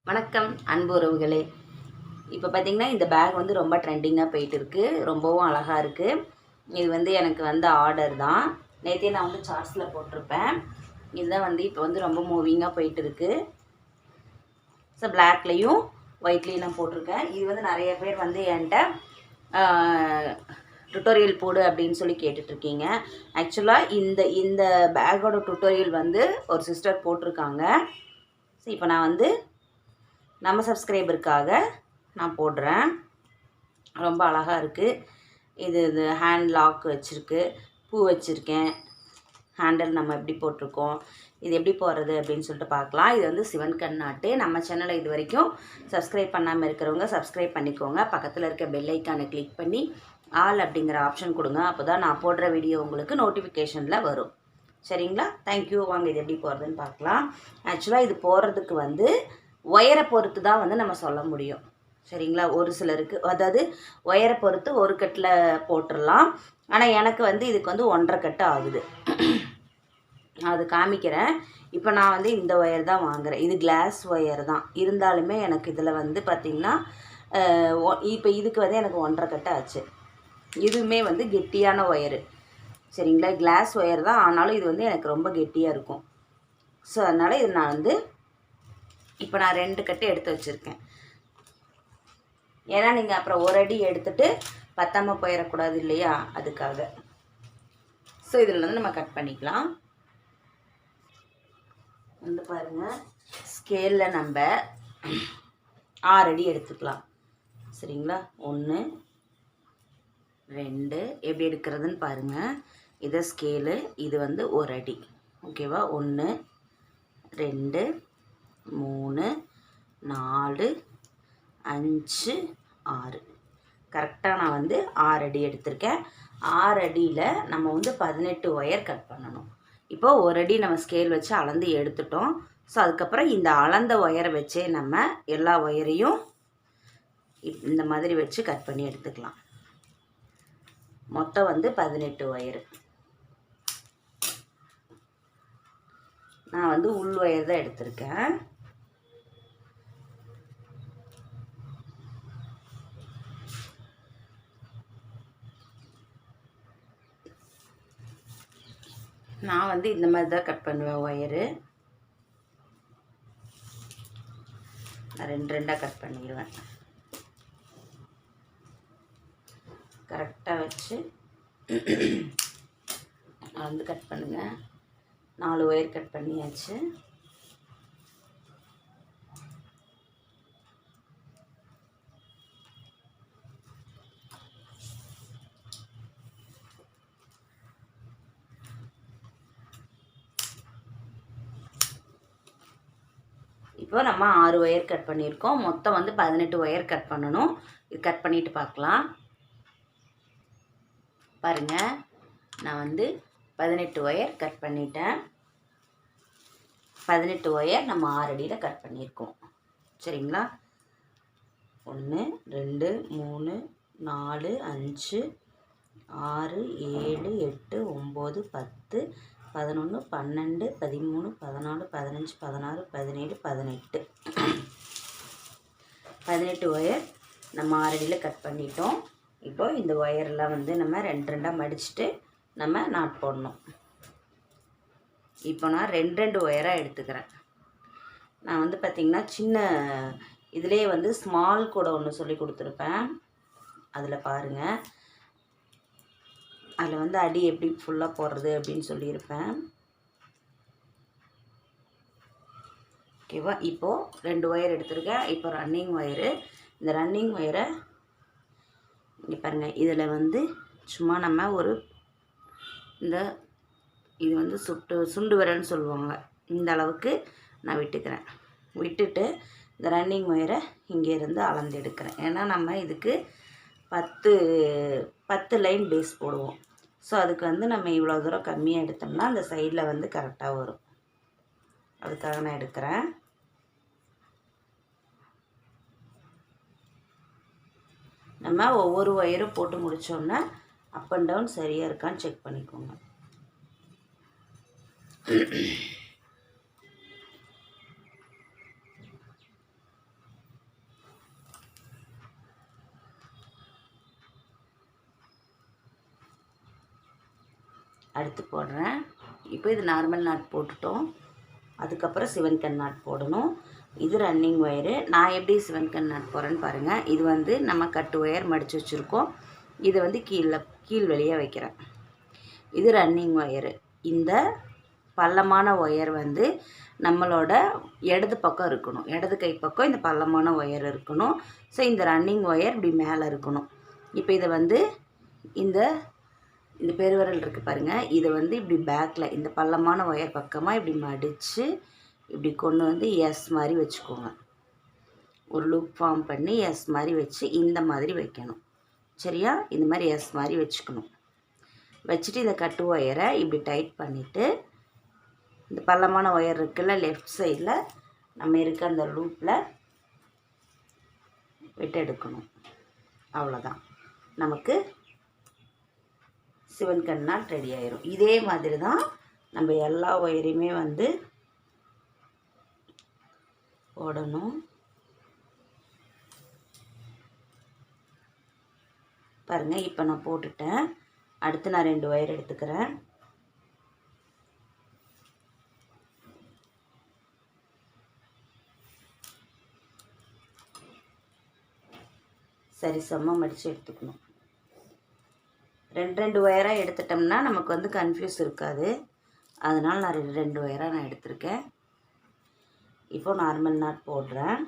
வணக்கம் அன்பு உறவுகளே. இப்போ பார்த்திங்கன்னா இந்த பேக் வந்து ரொம்ப ட்ரெண்டிங்காக போயிட்டு இருக்குது. ரொம்பவும் அழகாக இருக்குது. இது வந்து எனக்கு வந்த ஆர்டர் தான். நேற்றே நான் வந்து சார்ட்ஸில் போட்டிருப்பேன். இதுதான் வந்து இப்போ வந்து ரொம்ப மூவிங்காக போயிட்டு இருக்குது. ஸோ பிளாக்லேயும் ஒயிட்லேயும் நான் போட்டிருக்கேன். இது வந்து நிறைய பேர் வந்து என்கிட்ட டுட்டோரியல் போடு அப்படின்னு சொல்லி கேட்டுட்ருக்கீங்க. ஆக்சுவலாக இந்த பேக்கோட டுட்டோரியல் வந்து ஒரு சிஸ்டர் போட்டிருக்காங்க. ஸோ இப்போ நான் வந்து நம்ம சப்ஸ்கிரைபருக்காக நான் போடுறேன். ரொம்ப அழகாக இருக்குது. இது ஹேண்ட் லாக் வச்சுருக்கு, பூ வச்சுருக்கேன், ஹேண்டில் நம்ம எப்படி போட்டிருக்கோம், இது எப்படி போடுறது அப்படின்னு சொல்லிட்டு பார்க்கலாம். இது வந்து சிவன் கண்ணாட்டு. நம்ம சேனலை இது வரைக்கும் சப்ஸ்கிரைப் பண்ணாமல் இருக்கிறவங்க சப்ஸ்கிரைப் பண்ணிக்கோங்க. பக்கத்தில் இருக்க பெல் ஐக்கானை கிளிக் பண்ணி ஆல் அப்படிங்கிற ஆப்ஷன் கொடுங்க. அப்போ தான் நான் போடுற வீடியோ உங்களுக்கு நோட்டிஃபிகேஷனில் வரும். சரிங்களா? தேங்க்யூ. வாங்க இது எப்படி போடுறதுன்னு பார்க்கலாம். ஆக்சுவலாக இது போடுறதுக்கு வந்து ஒயரை பொறுத்து தான் வந்து நம்ம சொல்ல முடியும். சரிங்களா? ஒரு சிலருக்கு அதாவது ஒயரை பொறுத்து ஒரு கட்டில் போட்டுடலாம். ஆனால் எனக்கு வந்து இதுக்கு வந்து 1.5 கட்டு ஆகுது. அது காமிக்கிறேன். இப்போ நான் வந்து இந்த ஒயர் தான் வாங்குகிறேன். இது கிளாஸ் ஒயர் தான் இருந்தாலுமே எனக்கு இதில் வந்து பார்த்திங்கன்னா இப்போ இதுக்கு வந்து எனக்கு 1.5 கட்டு ஆச்சு. இதுவுமே வந்து கெட்டியான ஒயரு. சரிங்களா? கிளாஸ் ஒயர் தான், ஆனாலும் இது வந்து எனக்கு ரொம்ப கெட்டியாக இருக்கும். ஸோ அதனால் இது நான் வந்து இப்போ நான் 2 கட்டு எடுத்து வச்சுருக்கேன். ஏன்னா நீங்கள் அப்புறம் ஒரு அடி எடுத்துகிட்டு பத்தாமல் போயிடக்கூடாது இல்லையா, அதுக்காக. ஸோ இதில் வந்து நம்ம கட் பண்ணிக்கலாம். வந்து பாருங்கள், ஸ்கேலில் நம்ம 6 அடி எடுத்துக்கலாம். சரிங்களா? 1 2 எப்படி எடுக்கிறதுன்னு பாருங்கள். இதை ஸ்கேலு, இது வந்து 1 அடி. ஓகேவா? 1 2 3 4 5 6 கரெக்டாக நான் வந்து 6 அடி எடுத்திருக்கேன். 6 அடியில் நம்ம வந்து 18 ஒயர் கட் பண்ணணும். இப்போ 1 அடி நம்ம ஸ்கேல் வச்சு அளந்து எடுத்துட்டோம். ஸோ அதுக்கப்புறம் இந்த அளந்த ஒயரை வச்சே நம்ம எல்லா ஒயரையும் இந்த மாதிரி வச்சு கட் பண்ணி எடுத்துக்கலாம். மொத்தம் வந்து 18 ஒயரு. நான் வந்து உள் ஒயர் தான் எடுத்திருக்கேன். நான் வந்து இந்த மாதிரி தான் கட் பண்ணுவேன் ஒயரு. நான் 2 கட் பண்ணிடுவேன். கரெக்டாக வச்சு வந்து கட் பண்ணுங்கள். 4 ஒயர் கட் பண்ணியாச்சு. இப்போ நம்ம 6 ஒயர் கட் பண்ணியிருக்கோம். மொத்தம் வந்து 18 ஒயர் கட் பண்ணணும். இது கட் பண்ணிவிட்டு பார்க்கலாம். பாருங்கள், நான் வந்து 18 ஒயர் கட் பண்ணிட்டேன். 18 ஒயர் நம்ம 6 அடியில் கட் பண்ணியிருக்கோம். சரிங்களா? 1 2 3 4 5 6 7 8 9 10 11 12 13 14 15 16 17 18 18 ஒயர் நம்ம 6 அடியில் கட் பண்ணிட்டோம். இப்போ இந்த ஒயரெல்லாம் வந்து நம்ம 2 மடிச்சுட்டு நம்ம நாட் போடணும். இப்போ நான் 2 ஒயராக எடுத்துக்கிறேன். நான் வந்து பார்த்திங்கன்னா சின்ன இதிலே வந்து ஸ்மால் கூட ஒன்று சொல்லி கொடுத்துருப்பேன். அதில் பாருங்கள், அதில் வந்து அடி எப்படி ஃபுல்லாக போடுறது அப்படின்னு சொல்லியிருப்பேன். ஓகேவா? இப்போது 2 ஒயர் எடுத்துருக்கேன். இப்போ ரன்னிங் ஒயரு. இந்த ரன்னிங் ஒயரை இங்கே பாருங்கள், இதில் வந்து சும்மா நம்ம ஒரு இது வந்து சுண்டு விரல்னு சொல்லுவாங்க, இந்த அளவுக்கு நான் விட்டுக்கிறேன். விட்டுட்டு இந்த ரன்னிங் ஒயரை இங்கேருந்து அளந்து எடுக்கிறேன். ஏன்னா நம்ம இதுக்கு 10 லைன் பேஸ் போடுவோம். ஸோ அதுக்கு வந்து நம்ம இவ்வளோ தூரம் கம்மியாக எடுத்தோம்னா அந்த சைடில் வந்து கரெக்டாக வரும். அதுக்காக நான் எடுக்கிறேன். நம்ம ஒவ்வொரு ஒயரும் போட்டு முடித்தோன்னா அப் அண்ட் டவுன் சரியாக இருக்கான்னு செக் பண்ணிக்கோங்க. அடுத்து போடுறேன். இப்போ இது நார்மல் நாட் போட்டுட்டோம். அதுக்கப்புறம் சிவன் கண் நாட் போடணும். இது ரன்னிங் ஒயரு. நான் எப்படி சிவன் கண் நாட் போடுறேன்னு பாருங்கள். இது வந்து நம்ம கட்டு ஒயர் மடித்து வச்சுருக்கோம். இது வந்து கீழ் வழியாக வைக்கிறேன். இது ரன்னிங் ஒயரு. இந்த பள்ளமான ஒயர் வந்து நம்மளோட இடது பக்கம் இருக்கணும். இடது கை பக்கம் இந்த பள்ளமான ஒயர் இருக்கணும். ஸோ இந்த ரன்னிங் ஒயர் இப்படி மேலே இருக்கணும். இப்போ இதை வந்து இந்த பெருவிரல் இருக்குது பாருங்கள், இதை வந்து இப்படி பேக்கில் இந்த பள்ளமான ஒயர் பக்கமாக இப்படி மடித்து இப்படி கொண்டு வந்து எஸ் மாதிரி வச்சுக்கோங்க. ஒரு லூப் ஃபார்ம் பண்ணி எஸ் மாதிரி வச்சு இந்த மாதிரி வைக்கணும். சரியா? இந்த மாதிரி எஸ் மாதிரி வச்சுக்கணும். வச்சுட்டு இந்த கட்டு ஒயரை இப்படி டைட் பண்ணிவிட்டு இந்த பள்ளமான ஒயர் இருக்குல்ல லெஃப்ட் சைடில் நம்ம இருக்க அந்த லூப்பில் விட்டு எடுக்கணும். அவ்வளோதான், நமக்கு சிவன் கண் நாட் ரெடி ஆயிரும். இதே மாதிரி தான் நம்ம எல்லா ஒயரையுமே வந்து போடணும். பாருங்கள், இப்போ நான் போட்டுட்டேன். அடுத்து நான் 2 ஒயர் எடுத்துக்கிறேன். சரி சமமாக மடித்து எடுத்துக்கணும். 2 ஒயராக எடுத்துட்டோம்னா நமக்கு வந்து கன்ஃபியூஸ் இருக்காது. அதனால் நான் 2 ஒயராக நான் எடுத்திருக்கேன். இப்போ நார்மல் நாட் போடுறேன்.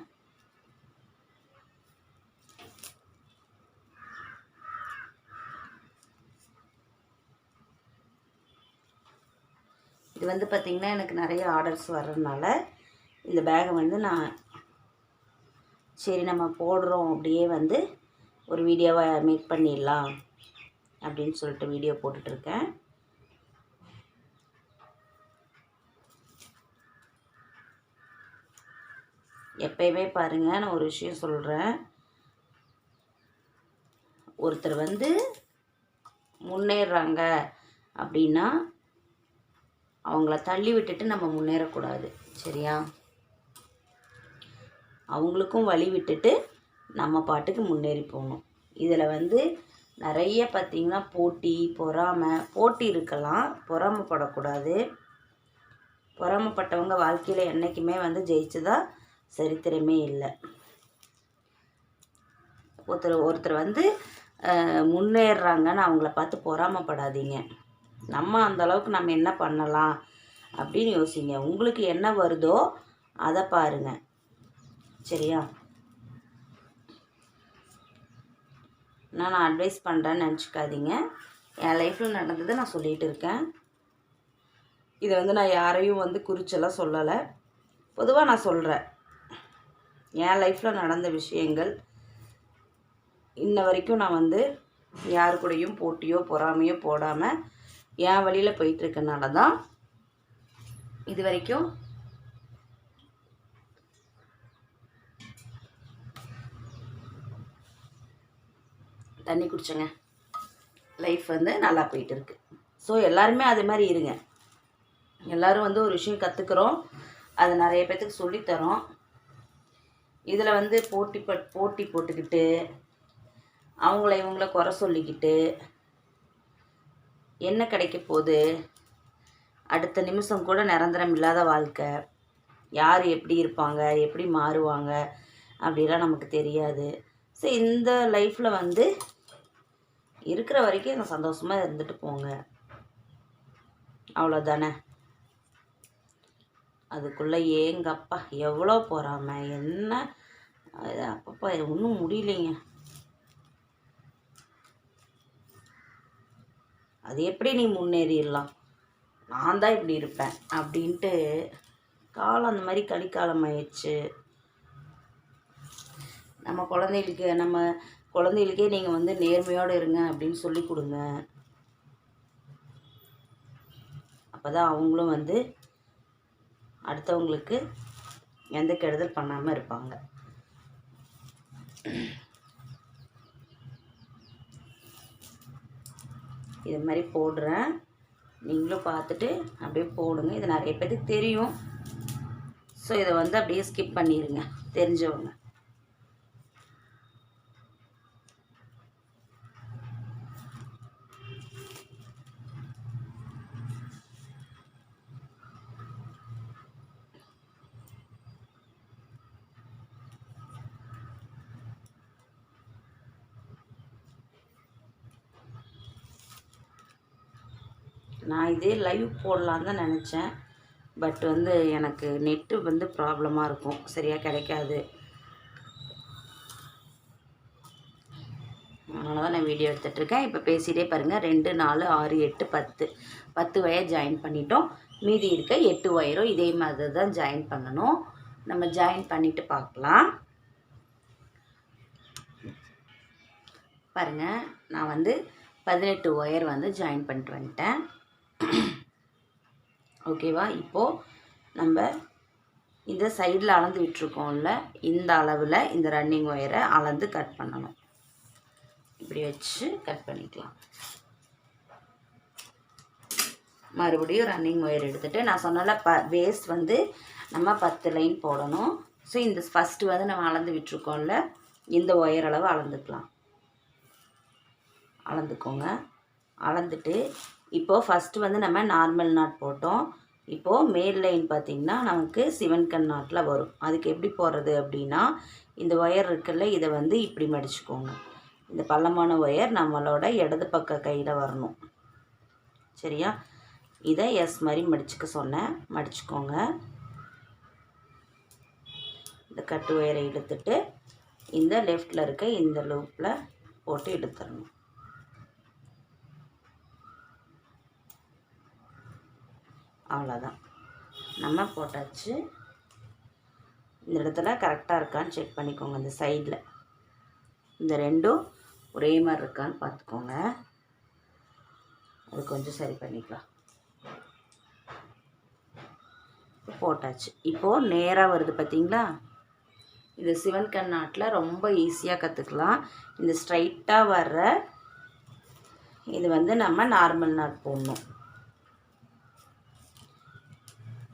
இது வந்து பார்த்திங்கன்னா எனக்கு நிறைய ஆர்டர்ஸ் வர்றதுனால இந்த பேகை வந்து நான் சரி நம்ம போடுறோம் அப்படியே வந்து ஒரு வீடியோவை மேக் பண்ணிடலாம் அப்படின்னு சொல்லிட்டு வீடியோ போட்டுட்ருக்கேன். எப்பயுமே பாருங்கள், நான் ஒரு விஷயம் சொல்கிறேன். ஒருத்தர் வந்து முன்னேறாங்க அப்படின்னா அவங்கள தள்ளி விட்டுட்டு நம்ம முன்னேறக்கூடாது. சரியா? அவங்களுக்கும் வழி விட்டுட்டு நம்ம பாட்டுக்கு முன்னேறி போகணும். இதில் வந்து நிறைய பார்த்திங்கன்னா போட்டி, போட்டி இருக்கலாம், பொறாமைப்படக்கூடாது. பொறாமைப்பட்டவங்க வாழ்க்கையில் என்றைக்குமே வந்து ஜெயிச்சதா சரித்திரமே இல்லை. ஒருத்தர் வந்து முன்னேறுறாங்கன்னு அவங்கள பார்த்து பொறாமைப்படாதீங்க. நம்ம அந்தளவுக்கு நம்ம என்ன பண்ணலாம் அப்படின்னு யோசிங்க. உங்களுக்கு என்ன வருதோ அதை பாருங்கள். சரியா? நான் அட்வைஸ் பண்ணுறேன்னு நினச்சிக்காதீங்க. என் லைஃப்பில் நடந்ததை நான் சொல்லிகிட்டு இருக்கேன். இதை வந்து நான் யாரையும் வந்து குறிச்செல்லாம் சொல்லலை. பொதுவாக நான் சொல்கிறேன். என் லைஃப்பில் நடந்த விஷயங்கள் இன்ன வரைக்கும் நான் வந்து யாரு கூடயும் போட்டியோ பொறாமையோ போடாமல் என் வழியில் போயிட்டுருக்கனால தான் இது வரைக்கும் தண்ணி குடிச்சேங்க. லைஃப் வந்து நல்லா போயிட்டுருக்கு. ஸோ எல்லாருமே அது மாதிரி இருங்க. எல்லோரும் வந்து ஒரு விஷயம் கற்றுக்குறோம், அது நிறைய பேர்த்துக்கு சொல்லித்தரோம். இதில் வந்து போட்டி போட்டுக்கிட்டு அவங்கள இவங்கள குறை சொல்லிக்கிட்டு என்ன கிடைக்க போகுது? அடுத்த நிமிஷம் கூட நிரந்தரம் இல்லாத வாழ்க்கை. யார் எப்படி இருப்பாங்க, எப்படி மாறுவாங்க அப்படிலாம் நமக்கு தெரியாது. ஸோ இந்த லைஃப்பில் வந்து இருக்கிற வரைக்கும் நான் சந்தோஷமாக இருந்துட்டு போங்க. அவ்வளோதானே. அதுக்குள்ளே ஏங்கப்பா எவ்வளோ பொறாமை, என்ன அப்பப்பா ஒன்றும் முடியலைங்க. அது எப்படி நீ முன்னேறிடலாம், நான் தான் இப்படி இருப்பேன் அப்படின்ட்டு காலம் அந்த மாதிரி கலிக்காலம் ஆயிடுச்சு. நம்ம குழந்தைகளுக்கே நீங்கள் வந்து நேர்மையோடு இருங்க அப்படின்னு சொல்லி கொடுங்க. அப்போ தான் அவங்களும் வந்து அடுத்தவங்களுக்கு எந்த கெடுதல் பண்ணாமல் இருப்பாங்க. இது மாதிரி போடுறேன், நீங்களும் பார்த்துட்டு அப்படியே போடுங்க. இது நிறைய பேருக்கு தெரியும். ஸோ இதை வந்து அப்படியே ஸ்கிப் பண்ணிடுங்க தெரிஞ்சவங்க. நான் இதே லைவ் போடலான்னு தான் நினச்சேன். பட் வந்து எனக்கு நெட்டு வந்து ப்ராப்ளமாக இருக்கும், சரியாக கிடைக்காது. அதனால தான் நான் வீடியோ எடுத்துகிட்ருக்கேன். இப்போ பேசிகிட்டே பாருங்கள். 2 4 6 8 10 ஒயர் ஜாயின் பண்ணிட்டோம். மீதி இருக்க 8 ஒயரும் இதே மாதிரி தான் ஜாயின் பண்ணணும். நம்ம ஜாயின் பண்ணிவிட்டு பார்க்கலாம். பாருங்கள், நான் வந்து 18 ஒயர் வந்து ஜாயின் பண்ணிட்டு வந்துட்டேன். ஓகேவா? இப்போது நம்ம இந்த சைடில் அளந்து விட்டுருக்கோம்ல, இந்த அளவில் இந்த ரன்னிங் ஒயரை அளந்து கட் பண்ணணும். இப்படி வச்சு கட் பண்ணிக்கலாம். மறுபடியும் ரன்னிங் ஒயர் எடுத்துகிட்டு நான் சொன்னால வேஸ்ட் வந்து நம்ம 10 லைன் போடணும். ஸோ இந்த ஃபஸ்ட்டு வந்து நம்ம அளந்து விட்டுருக்கோம்ல, இந்த ஒயர் அளவு அளந்துக்கலாம். அளந்துக்கோங்க. அளந்துட்டு இப்போது ஃபஸ்ட்டு வந்து நம்ம நார்மல் நாட் போட்டோம். இப்போது மேல் லைன் பார்த்திங்கன்னா நமக்கு சிவன்கண் நாட்டில் வரும். அதுக்கு எப்படி போடுறது அப்படின்னா, இந்த ஒயர் இருக்குல்ல, இதை வந்து இப்படி மடிச்சுக்கோங்க. இந்த பள்ளமான ஒயர் நம்மளோட இடது பக்க கையில் வரணும். சரியா? இதை எஸ் மாதிரி மடிச்சுக்க சொன்னேன், மடிச்சுக்கோங்க. இந்த கட்டு ஒயரை இழுத்துட்டு இந்த லெஃப்டில் இருக்க இந்த லூப்பில் போட்டு இழுத்துடணும். அவ்வளோதான், நம்ம போட்டாச்சு. இந்த இடத்துல கரெக்டாக இருக்கான்னு செக் பண்ணிக்கோங்க. இந்த சைடில் இந்த ரெண்டும் ஒரே மாதிரி இருக்கான்னு பார்த்துக்கோங்க. அது கொஞ்சம் சரி பண்ணிக்கலாம். போட்டாச்சு. இப்போது நேராக வருது பார்த்தீங்களா? இது சிவன்கண் நாட்டில் ரொம்ப ஈஸியாக கற்றுக்கலாம். இந்த ஸ்ட்ரைட்டாக வர்ற இது வந்து நம்ம நார்மல் நாட் போடணும்.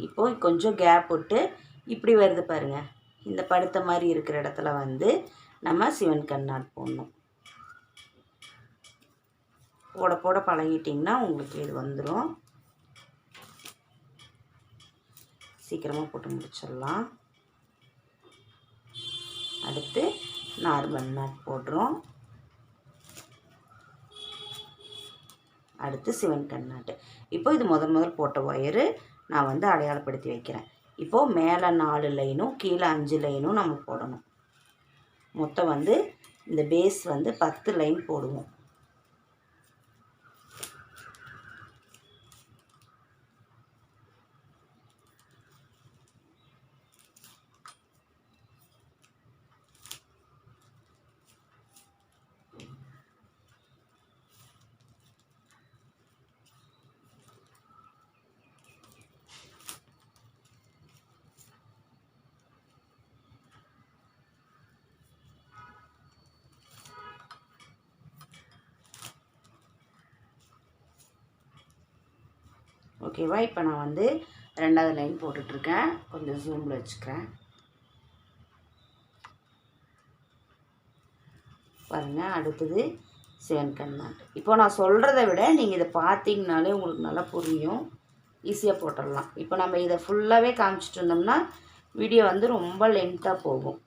இப்போது கொஞ்சம் கேப் விட்டு இப்படி வருது பாருங்கள். இந்த படுத்த மாதிரி இருக்கிற இடத்துல வந்து நம்ம சிவன்கண் நாட் போடணும். போட போட பழகிட்டிங்கன்னா உங்களுக்கு இது வந்துடும். சீக்கிரமாக போட்டு முடிச்சிடலாம். அடுத்து நார்மல் நாட் போடுறோம். அடுத்து சிவன்கண் நாட்டு. இப்போ இது முதல் போட்ட ஒயரு நான் வந்து அடையாளப்படுத்தி வைக்கிறேன். இப்போது மேலே 4 லைனும் கீழே 5 லைனும் நம்ம போடணும். மொத்தம் வந்து இந்த பேஸ் வந்து 10 லைன் போடுவோம். ஓகேவா? இப்போ நான் வந்து 2வது லைன் போட்டுட்ருக்கேன். கொஞ்சம் ஜூமில் வச்சுக்கிறேன். பாருங்கள், அடுத்தது சிவன்கண் நாட். இப்போ நான் சொல்கிறத விட நீங்கள் இதை பார்த்தீங்கனாலே உங்களுக்கு நல்லா புரியும். ஈஸியாக போட்டுடலாம். இப்போ நம்ம இதை ஃபுல்லாகவே காமிச்சிட்டு இருந்தோம்னா வீடியோ வந்து ரொம்ப லென்த்தாக போகும்.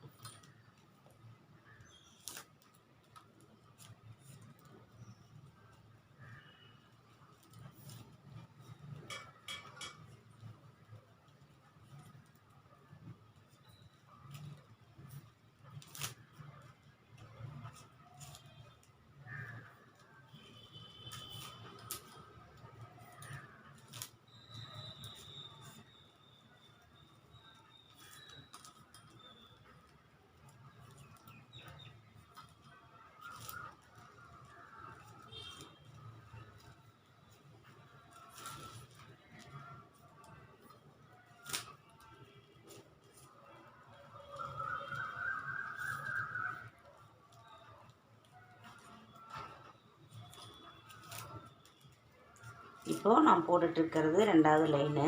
இப்போது நான் போட்டுட்ருக்கிறது 2வது லைனு.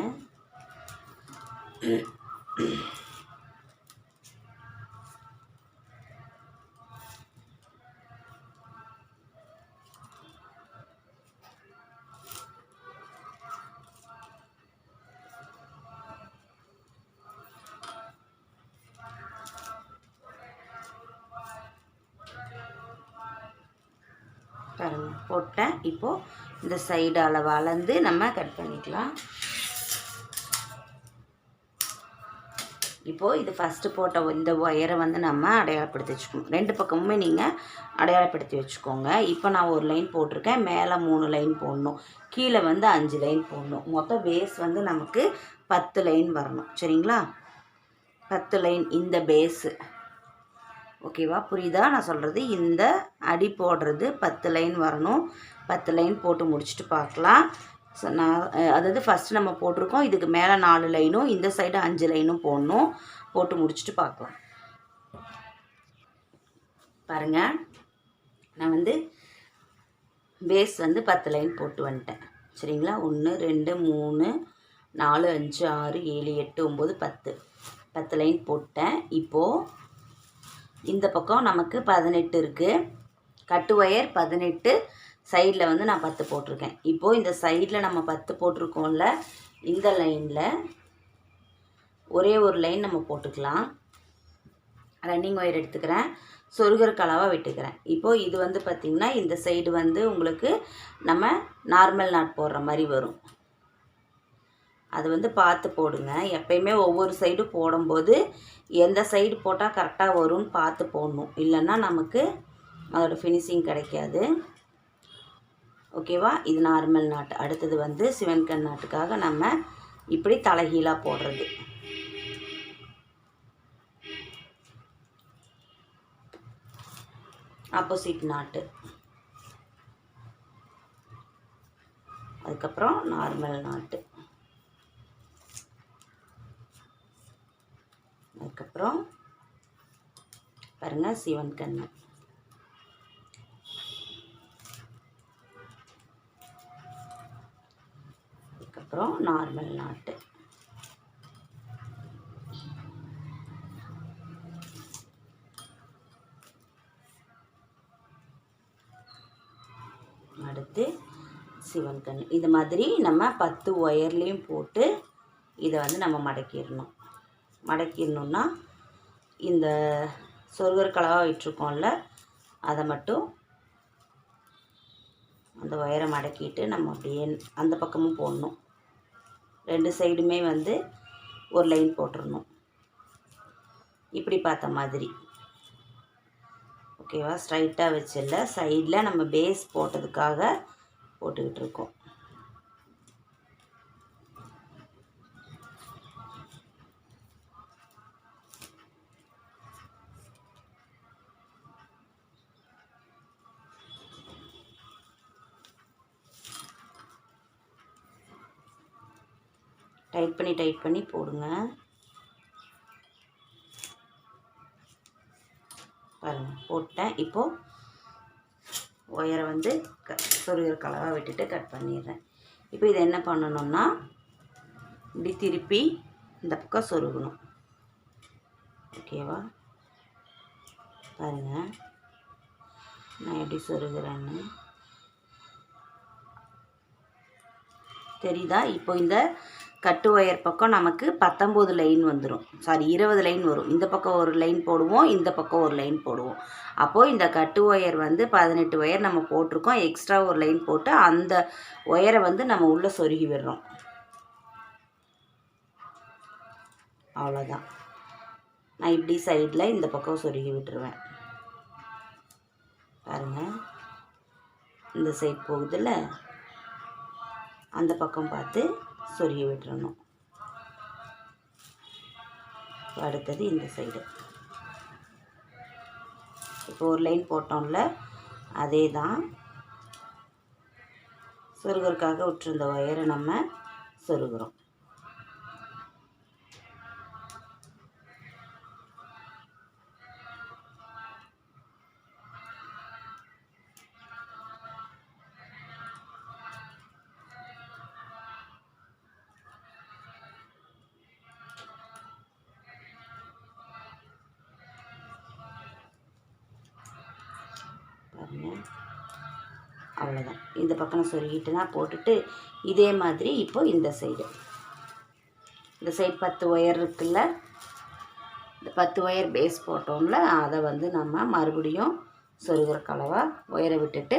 பாருங்கள், போட்டேன். இப்போது இந்த சைடு அளவு அளந்து நம்ம கட் பண்ணிக்கலாம். இப்போது இது ஃபஸ்ட்டு போட்ட இந்த ஒயரை வந்து நம்ம அடையாளப்படுத்தி வச்சுக்கணும். 2 பக்கமுமே நீங்கள் அடையாளப்படுத்தி வச்சுக்கோங்க. இப்போ நான் ஒரு லைன் போட்டிருக்கேன், மேலே 3 லைன் போடணும், கீழே வந்து 5 லைன் போடணும். மொத்தம் பேஸ் வந்து நமக்கு 10 லைன் வரணும். சரிங்களா? 10 லைன் இந்த பேஸு. ஓகேவா? புரியுதா நான் சொல்கிறது? இந்த அடி போடுறது 10 லைன் வரணும். 10 லைன் போட்டு முடிச்சுட்டு பார்க்கலாம். ஸோ நான் அதாவது ஃபஸ்ட்டு நம்ம போட்டிருக்கோம், இதுக்கு மேலே 4 லைனும் இந்த சைடு 5 லைனும் போடணும். போட்டு முடிச்சுட்டு பார்க்கலாம். பாருங்கள், நான் வந்து பேஸ் வந்து 10 லைன் போட்டு வந்துட்டேன். சரிங்களா? 1 2 3 4 5 6 7 8 9 10 10 லைன் போட்டேன். இப்போது இந்த பக்கம் நமக்கு 18 இருக்குது. கட்டு ஒயர் 18, சைடில் வந்து நான் 10 போட்டிருக்கேன். இப்போது இந்த சைடில் நம்ம 10 போட்டிருக்கோம்ல, இந்த லைனில் ஒரே ஒரு லைன் நம்ம போட்டுக்கலாம். ரன்னிங் ஒயர் எடுத்துக்கிறேன், சொருகருக்கு அளவாக விட்டுக்கிறேன். இப்போது இது வந்து பார்த்திங்கன்னா இந்த சைடு வந்து உங்களுக்கு நம்ம நார்மல் நாட் போடுற மாதிரி வரும். அது வந்து பார்த்து போடுங்க. எப்பயுமே ஒவ்வொரு சைடு போடும்போது எந்த சைடு போட்டால் கரெக்டாக வரும்னு பார்த்து போடணும். இல்லைன்னா நமக்கு அதோடய ஃபினிஷிங் கிடைக்காது. ஓகேவா? இது நார்மல் நாட்டு. அடுத்தது வந்து சிவன்கண் நாட்டுக்காக நம்ம இப்படி தலைகீழாக போடுறது. ஆப்போசிட் நாட்டு. அதுக்கப்புறம் நார்மல் நாட்டு. அதுக்கப்புறம் பாருங்கள் சிவன்கண்ணு. அதுக்கப்புறம் நார்மல் நாட்டு. அடுத்து சிவன்கண். இது மாதிரி நம்ம 10 ஒயர்லேயும் போட்டு இதை வந்து நம்ம மடக்கிடணும். மடக்கிடணுன்னா இந்த சொருகர் கலவாக விட்டுருக்கோம்ல, அதை மட்டும் அந்த ஒயரை மடக்கிட்டு நம்ம அப்படியே அந்த பக்கமும் போடணும். 2 சைடுமே வந்து ஒரு லைன் போட்டுடணும், இப்படி பார்த்த மாதிரி. ஓகேவா? ஸ்ட்ரைட்டாக வச்சில்ல, சைடில் நம்ம பேஸ் போட்டதுக்காக போட்டுக்கிட்டு இருக்கோம். டைட் பண்ணி போடுங்க. பாருங்கள், போட்டேன். இப்போது ஒயரை வந்து சொருகிற கலவாக விட்டுட்டு கட் பண்ணிடுறேன். இப்போ இதை என்ன பண்ணணும்னா இப்படி திருப்பி இந்த பக்கம் சொருகணும். ஓகேவா? பாருங்கள் நான் எப்படி சொருகிறேன்னு தெரியுதா? இப்போ இந்த கட்டு ஒயர் பக்கம் நமக்கு 19 லைன் வந்துடும். சாரி, 20 லைன் வரும். இந்த பக்கம் ஒரு லைன் போடுவோம், இந்த பக்கம் ஒரு லைன் போடுவோம். அப்போது இந்த கட்டு ஒயர் வந்து 18 ஒயர் நம்ம போட்டிருக்கோம். எக்ஸ்ட்ரா ஒரு லைன் போட்டு அந்த ஒயரை வந்து நம்ம உள்ளே சொருகி விடுறோம். அவ்வளோதான். நான் இப்படி சைடில் இந்த பக்கம் சொருகி விட்டுருவேன். பாருங்கள், இந்த சைட் போகுதுல்ல, அந்த பக்கம் பார்த்து சொருகி விட்டுறணும். அடுத்தது இந்த சைடு. இப்போ ஒரு லைன் போட்டோம்ல, அதே தான் சொருகருக்காக விட்டுருந்த ஒயரை நம்ம சொருகிறோம். அவ்வளோதான். இந்த பக்கம் சொருகிட்டு நான் போட்டுட்டு இதே மாதிரி இப்போ இந்த சைடு 10 ஒயர் இருக்குல்ல, இந்த 10 ஒயர் பேஸ் போட்டோம்ல, அதை வந்து நம்ம மறுபடியும் சொருகிற கலவாக ஒயரை விட்டுட்டு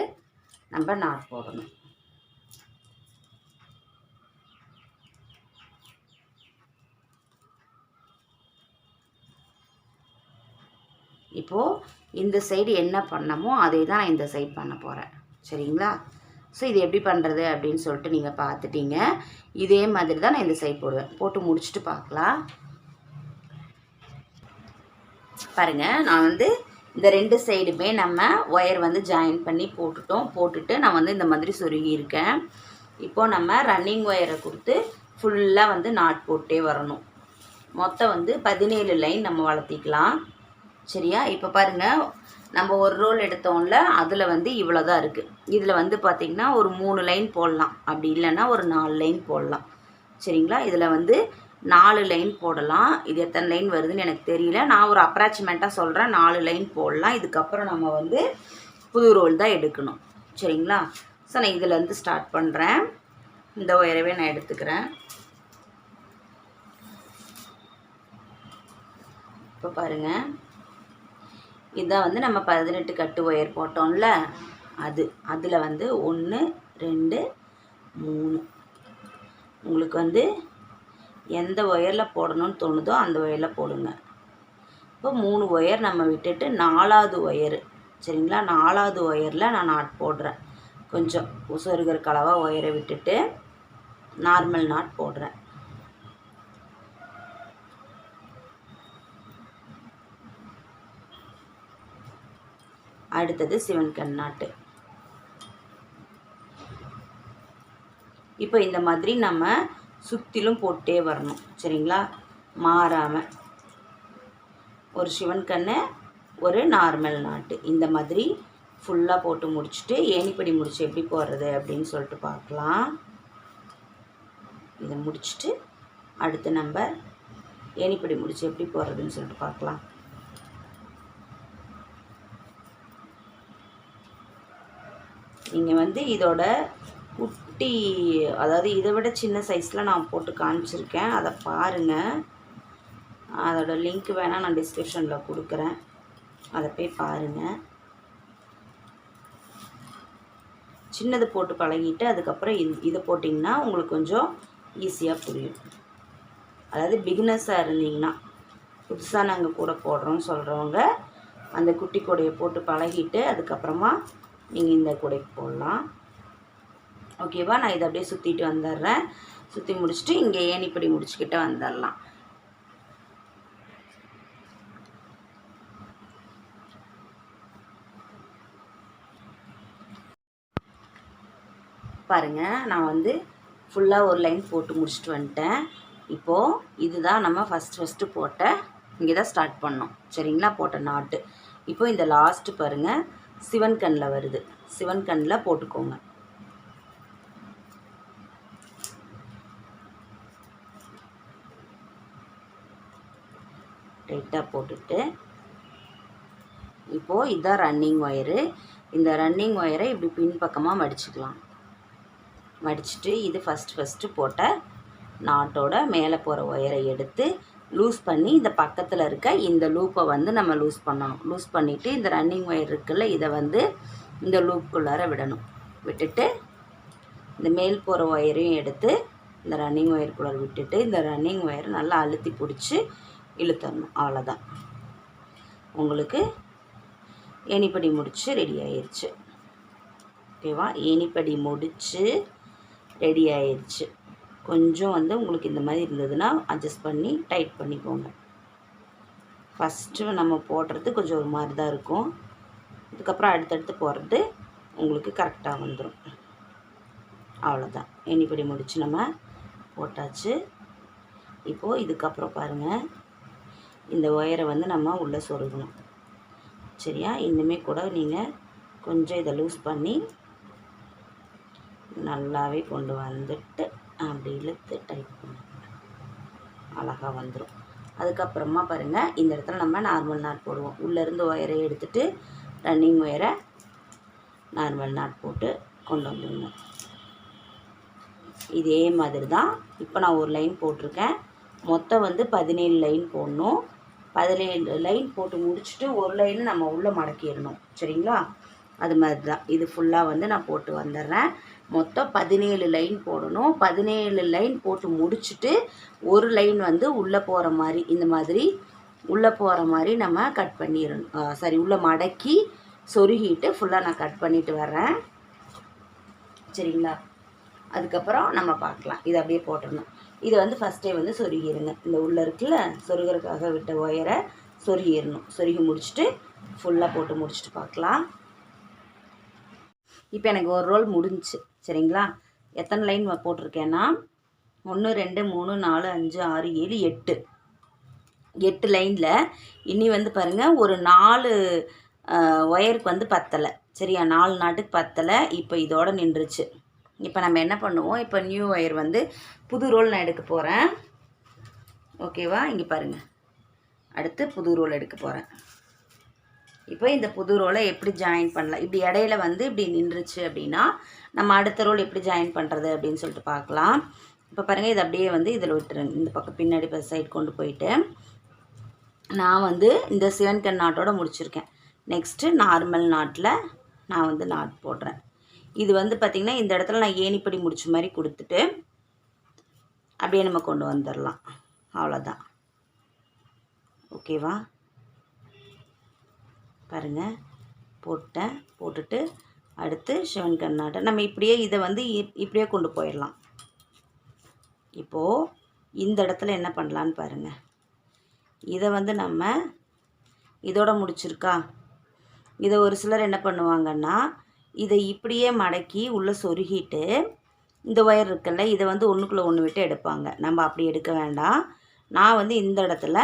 நம்ம நாட் போடணும். இப்போது இந்த சைடு என்ன பண்ணமோ அதே தான் நான் இந்த சைடு பண்ண போகிறேன். சரிங்களா? ஸோ இது எப்படி பண்ணுறது அப்படின்னு சொல்லிட்டு நீங்கள் பார்த்துட்டீங்க. இதே மாதிரி தான் நான் இந்த சைடு போடுவேன். போட்டு முடிச்சுட்டு பார்க்கலாம். பாருங்கள், நான் வந்து இந்த 2 சைடுமே நம்ம ஒயர் வந்து ஜாயின் பண்ணி போட்டுட்டோம். போட்டுட்டு நான் வந்து இந்த மாதிரி சொருகியிருக்கேன். இப்போது நம்ம ரன்னிங் ஒயரை கொடுத்து ஃபுல்லாக வந்து நாட் போட்டே வரணும். மொத்தம் வந்து 17 லைன் நம்ம வளர்த்திக்கலாம். சரியா? இப்போ பாருங்கள், நம்ம ஒரு ரோல் எடுத்தோம்ல, அதில் வந்து இவ்வளோ தான் இருக்குது. இதில் வந்து பார்த்திங்கன்னா ஒரு 3 லைன் போடலாம், அப்படி இல்லைன்னா ஒரு 4 லைன் போடலாம். சரிங்களா? இதில் வந்து 4 லைன் போடலாம். இது எத்தனை லைன் வருதுன்னு எனக்கு தெரியல. நான் ஒரு அப்ராக்சிமேட்டாக சொல்கிறேன். 4 லைன் போடலாம். இதுக்கப்புறம் நம்ம வந்து புது ரோல் தான் எடுக்கணும். சரிங்களா? ஸோ நான் இதிலேருந்து ஸ்டார்ட் பண்ணுறேன். இந்த ஒயரவே நான் எடுத்துக்கிறேன். இப்போ பாருங்கள், இதான் வந்து நம்ம 18 கட்டு ஒயர் போட்டோம்ல, அதில் வந்து 1 2 3 உங்களுக்கு வந்து எந்த ஒயரில் போடணும்னு தோணுதோ அந்த ஒயரில் போடுங்க. இப்போ 3 ஒயர் நம்ம விட்டுட்டு 4வது ஒயரு. சரிங்களா? 4வது ஒயரில் நான் நாட் போடுறேன். கொஞ்சம் சொருகிற கலவாக ஒயரை விட்டுட்டு நார்மல் நாட் போடுறேன். அடுத்தது சிவன்கண் நாட்டு. இப்போ இந்த மாதிரி நம்ம சுற்றிலும் போட்டே வரணும். சரிங்களா? மாறாமல் ஒரு சிவன்கண்ணு, ஒரு நார்மல் நாட்டு, இந்த மாதிரி ஃபுல்லாக போட்டு முடிச்சுட்டு ஏணிப்படி முடிச்சு எப்படி போடுறது அப்படின்னு சொல்லிட்டு பார்க்கலாம். இதை முடிச்சுட்டு அடுத்து நம்ம ஏணிப்படி முடிச்சு எப்படி போடுறதுன்னு சொல்லிட்டு பார்க்கலாம். நீங்கள் வந்து இதோட குட்டி, அதாவது இதை விட சின்ன சைஸில் நான் போட்டு காமிச்சிருக்கேன். அதை பாருங்கள். அதோட லிங்க் வேணால் நான் டிஸ்கிரிப்ஷனில் கொடுக்குறேன். அதை போய் பாருங்கள். சின்னது போட்டு பழகிட்டு அதுக்கப்புறம் இதை போட்டிங்கன்னா உங்களுக்கு கொஞ்சம் ஈஸியாக புரியும். அதாவது பிகினர்ஸாக இருந்தீங்கன்னா, புதுசாக நாங்கள் கூட போடுறோம்னு சொல்கிறவங்க அந்த குட்டி கூடையை போட்டு பழகிட்டு அதுக்கப்புறமா நீங்கள் இந்த கூடைக்கு போடலாம். ஓகேவா? நான் இதை அப்படியே சுற்றிட்டு வந்துடுறேன். சுற்றி முடிச்சுட்டு இங்கே ஏணிப்படி முடிச்சுக்கிட்ட வந்துடலாம். பாருங்கள், நான் வந்து ஃபுல்லாக ஒரு லைன் போட்டு முடிச்சுட்டு வந்துட்டேன். இப்போது இதுதான் நம்ம ஃபஸ்ட்டு போட்ட, இங்கே தான் ஸ்டார்ட் பண்ணோம். சரிங்களா? போட்ட நாட்டு. இப்போ இந்த லாஸ்ட்டு பாருங்கள், சிவன்கண்ணில் வருது. சிவன்கண்ணில் போட்டுக்கோங்க. டைட்டாக போட்டுட்டு இப்போது இதுதான் ரன்னிங் ஒயரு. இந்த ரன்னிங் ஒயரை இப்படி பின்பக்கமாக மடிச்சுக்கலாம். மடிச்சுட்டு இது ஃபஸ்ட்டு போட்ட நாட்டோட மேலே போகிற ஒயரை எடுத்து லூஸ் பண்ணி இந்த பக்கத்தில் இருக்க இந்த லூப்பை வந்து நம்ம லூஸ் பண்ணணும். லூஸ் பண்ணிவிட்டு இந்த ரன்னிங் ஒயர் இருக்குல்ல, இதை வந்து இந்த லூப்புக்குள்ளார விடணும். விட்டுட்டு இந்த மேல் போகிற ஒயரையும் எடுத்து இந்த ரன்னிங் ஒயருக்குள்ளார விட்டுட்டு இந்த ரன்னிங் ஒயரை நல்லா அழுத்தி பிடிச்சி இழுத்தரணும். அவ்வளோதான், உங்களுக்கு ஏணிப்படி முடிச்சு ரெடி ஆயிடுச்சு. ஓகேவா? ஏணிப்படி முடிச்சு ரெடி ஆயிடுச்சு. கொஞ்சம் வந்து உங்களுக்கு இந்த மாதிரி இருந்ததுன்னா அட்ஜஸ்ட் பண்ணி டைட் பண்ணிக்கோங்க. ஃபஸ்ட்டு நம்ம போடுறது கொஞ்சம் ஒரு மாதிரி தான் இருக்கும். இதுக்கப்புறம் அடுத்தடுத்து போடுறது உங்களுக்கு கரெக்டாக வந்துடும். அவ்வளோதான், ஏணிப்படி முடிச்சு நம்ம போட்டாச்சு. இப்போது இதுக்கப்புறம் பாருங்கள், இந்த ஒயரை வந்து நம்ம உள்ளே சொருகணும். சரியா? இன்னுமே கூட நீங்கள் கொஞ்சம் இதை லூஸ் பண்ணி நல்லாவே கொண்டு வந்துட்டு அப்படி இழுத்து டைட் பண்ணுங்க. அழகாக வந்துடும். அதுக்கப்புறமா பாருங்கள், இந்த இடத்துல நம்ம நார்மல் நாட் போடுவோம். உள்ளேருந்து ஒயரை எடுத்துகிட்டு ரன்னிங் ஒயரை நார்மல் நாட் போட்டு கொண்டு வந்துடுங்க. இதே மாதிரி தான் இப்போ நான் ஒரு லைன் போட்டிருக்கேன். மொத்தம் வந்து 17 லைன் போடணும். 17 லைன் போட்டு முடிச்சுட்டு ஒரு லைன் நம்ம உள்ளே மடக்கிடணும். சரிங்களா? அது மாதிரி தான் இது ஃபுல்லாக வந்து நான் போட்டு வந்துடுறேன். மொத்தம் 17 லைன் போடணும். 17 லைன் போட்டு முடிச்சுட்டு ஒரு லைன் வந்து உள்ளே போகிற மாதிரி இந்த மாதிரி உள்ளே போகிற மாதிரி நம்ம கட் பண்ணிடணும். உள்ளே மடக்கி சொருகிட்டு ஃபுல்லாக நான் கட் பண்ணிவிட்டு வரேன். சரிங்களா? அதுக்கப்புறம் நம்ம பார்க்கலாம். இதை அப்படியே போட்டுடணும். இதை வந்து ஃபஸ்ட்டே வந்து சொருகிடுங்க. இந்த உள்ளே இருக்குல்ல, சொருகிறதுக்காக விட்ட ஒயரை சொருகிடணும். சொருகி முடிச்சுட்டு ஃபுல்லாக போட்டு முடிச்சுட்டு பார்க்கலாம். இப்போ எனக்கு ஒரு ரோல் முடிஞ்சிச்சு. சரிங்களா? எத்தனை லைன் போட்டிருக்கேன்னா 1 2 3 4 5 6 7 8 லைனில் இனி வந்து பாருங்கள் ஒரு 4 ஒயருக்கு வந்து பத்தலை. சரியா? 4 நாட்டுக்கு பத்தலை. இப்போ இதோட நின்றுச்சு. இப்போ நம்ம என்ன பண்ணுவோம், இப்போ நியூ ஒயர் வந்து புது ரோல் நான் எடுக்க போகிறேன். ஓகேவா? இங்கே பாருங்கள், அடுத்து புது ரோல் எடுக்க போகிறேன். இப்போ இந்த புது ரோலை எப்படி ஜாயின் பண்ணலாம், இப்படி இடையில வந்து இப்படி நின்றுச்சு அப்படின்னா நம்ம அடுத்த ரோல் எப்படி ஜாயின் பண்ணுறது அப்படின்னு சொல்லிட்டு பார்க்கலாம். இப்போ பாருங்கள், இது அப்படியே வந்து இதில் விட்டுருங்க. இந்த பக்கம் பின்னாடி சைடு கொண்டு போயிட்டு நான் வந்து இந்த சிவன்கண் நாட்டோட முடிச்சிருக்கேன். நெக்ஸ்ட்டு நார்மல் நாட்டில் நான் வந்து நாட் போடுறேன். இது வந்து பார்த்திங்கன்னா இந்த இடத்துல நான் ஏணிப்படி முடிச்ச மாதிரி கொடுத்துட்டு அப்படியே நம்ம கொண்டு வந்துடலாம். அவ்வளோதான். ஓகேவா? பாருங்கள், போட்டுட்டு அடுத்து சிவன்கண் நாட்டை நம்ம இப்படியே இதை வந்து இப்படியே கொண்டு போயிடலாம். இப்போது இந்த இடத்துல என்ன பண்ணலான்னு பாருங்கள். இதை வந்து நம்ம இதோட முடிச்சிருக்கா, இதை ஒரு சிலர் என்ன பண்ணுவாங்கன்னா இதை இப்படியே மடக்கி உள்ளே சொருகிட்டு இந்த ஒயர் இருக்குல்ல, இதை வந்து ஒன்றுக்குள்ளே ஒன்று விட்டு எடுப்பாங்க. நம்ம அப்படி எடுக்க வேண்டாம். நான் வந்து இந்த இடத்துல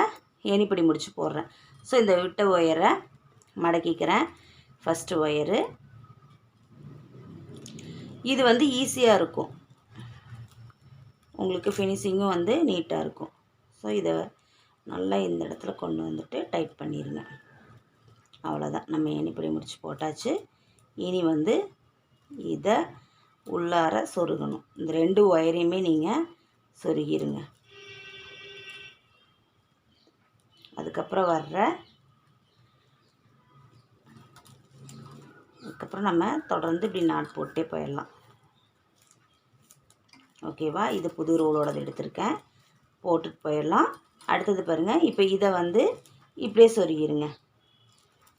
ஏணிப்படி முடிச்சு போடுறேன். ஸோ இந்த விட்ட ஒயரை மடக்கிக்கிறேன். ஃபஸ்ட்டு ஒயரு இது வந்து ஈஸியாக இருக்கும், உங்களுக்கு ஃபினிஷிங்கும் வந்து நீட்டாக இருக்கும். ஸோ இதை நல்லா இந்த இடத்துல கொண்டு வந்துட்டு டைட் பண்ணிடுங்க. அவ்வளோதான், நம்ம ஏணிப்படி முடிச்சு போட்டாச்சு. இனி வந்து இதை உள்ளார சொருகணும். இந்த 2 ஒயரையுமே நீங்கள் சொருகிடுங்க. அதுக்கப்புறம் அதுக்கப்புறம் நம்ம தொடர்ந்து இப்படி நாட் போட்டே போயிடலாம். ஓகேவா? இது புது ரோலோடது எடுத்திருக்கேன், போட்டுட்டு போயிடலாம். அடுத்தது பாருங்கள், இப்போ இதை வந்து இப்படியே சொருகிடுங்க.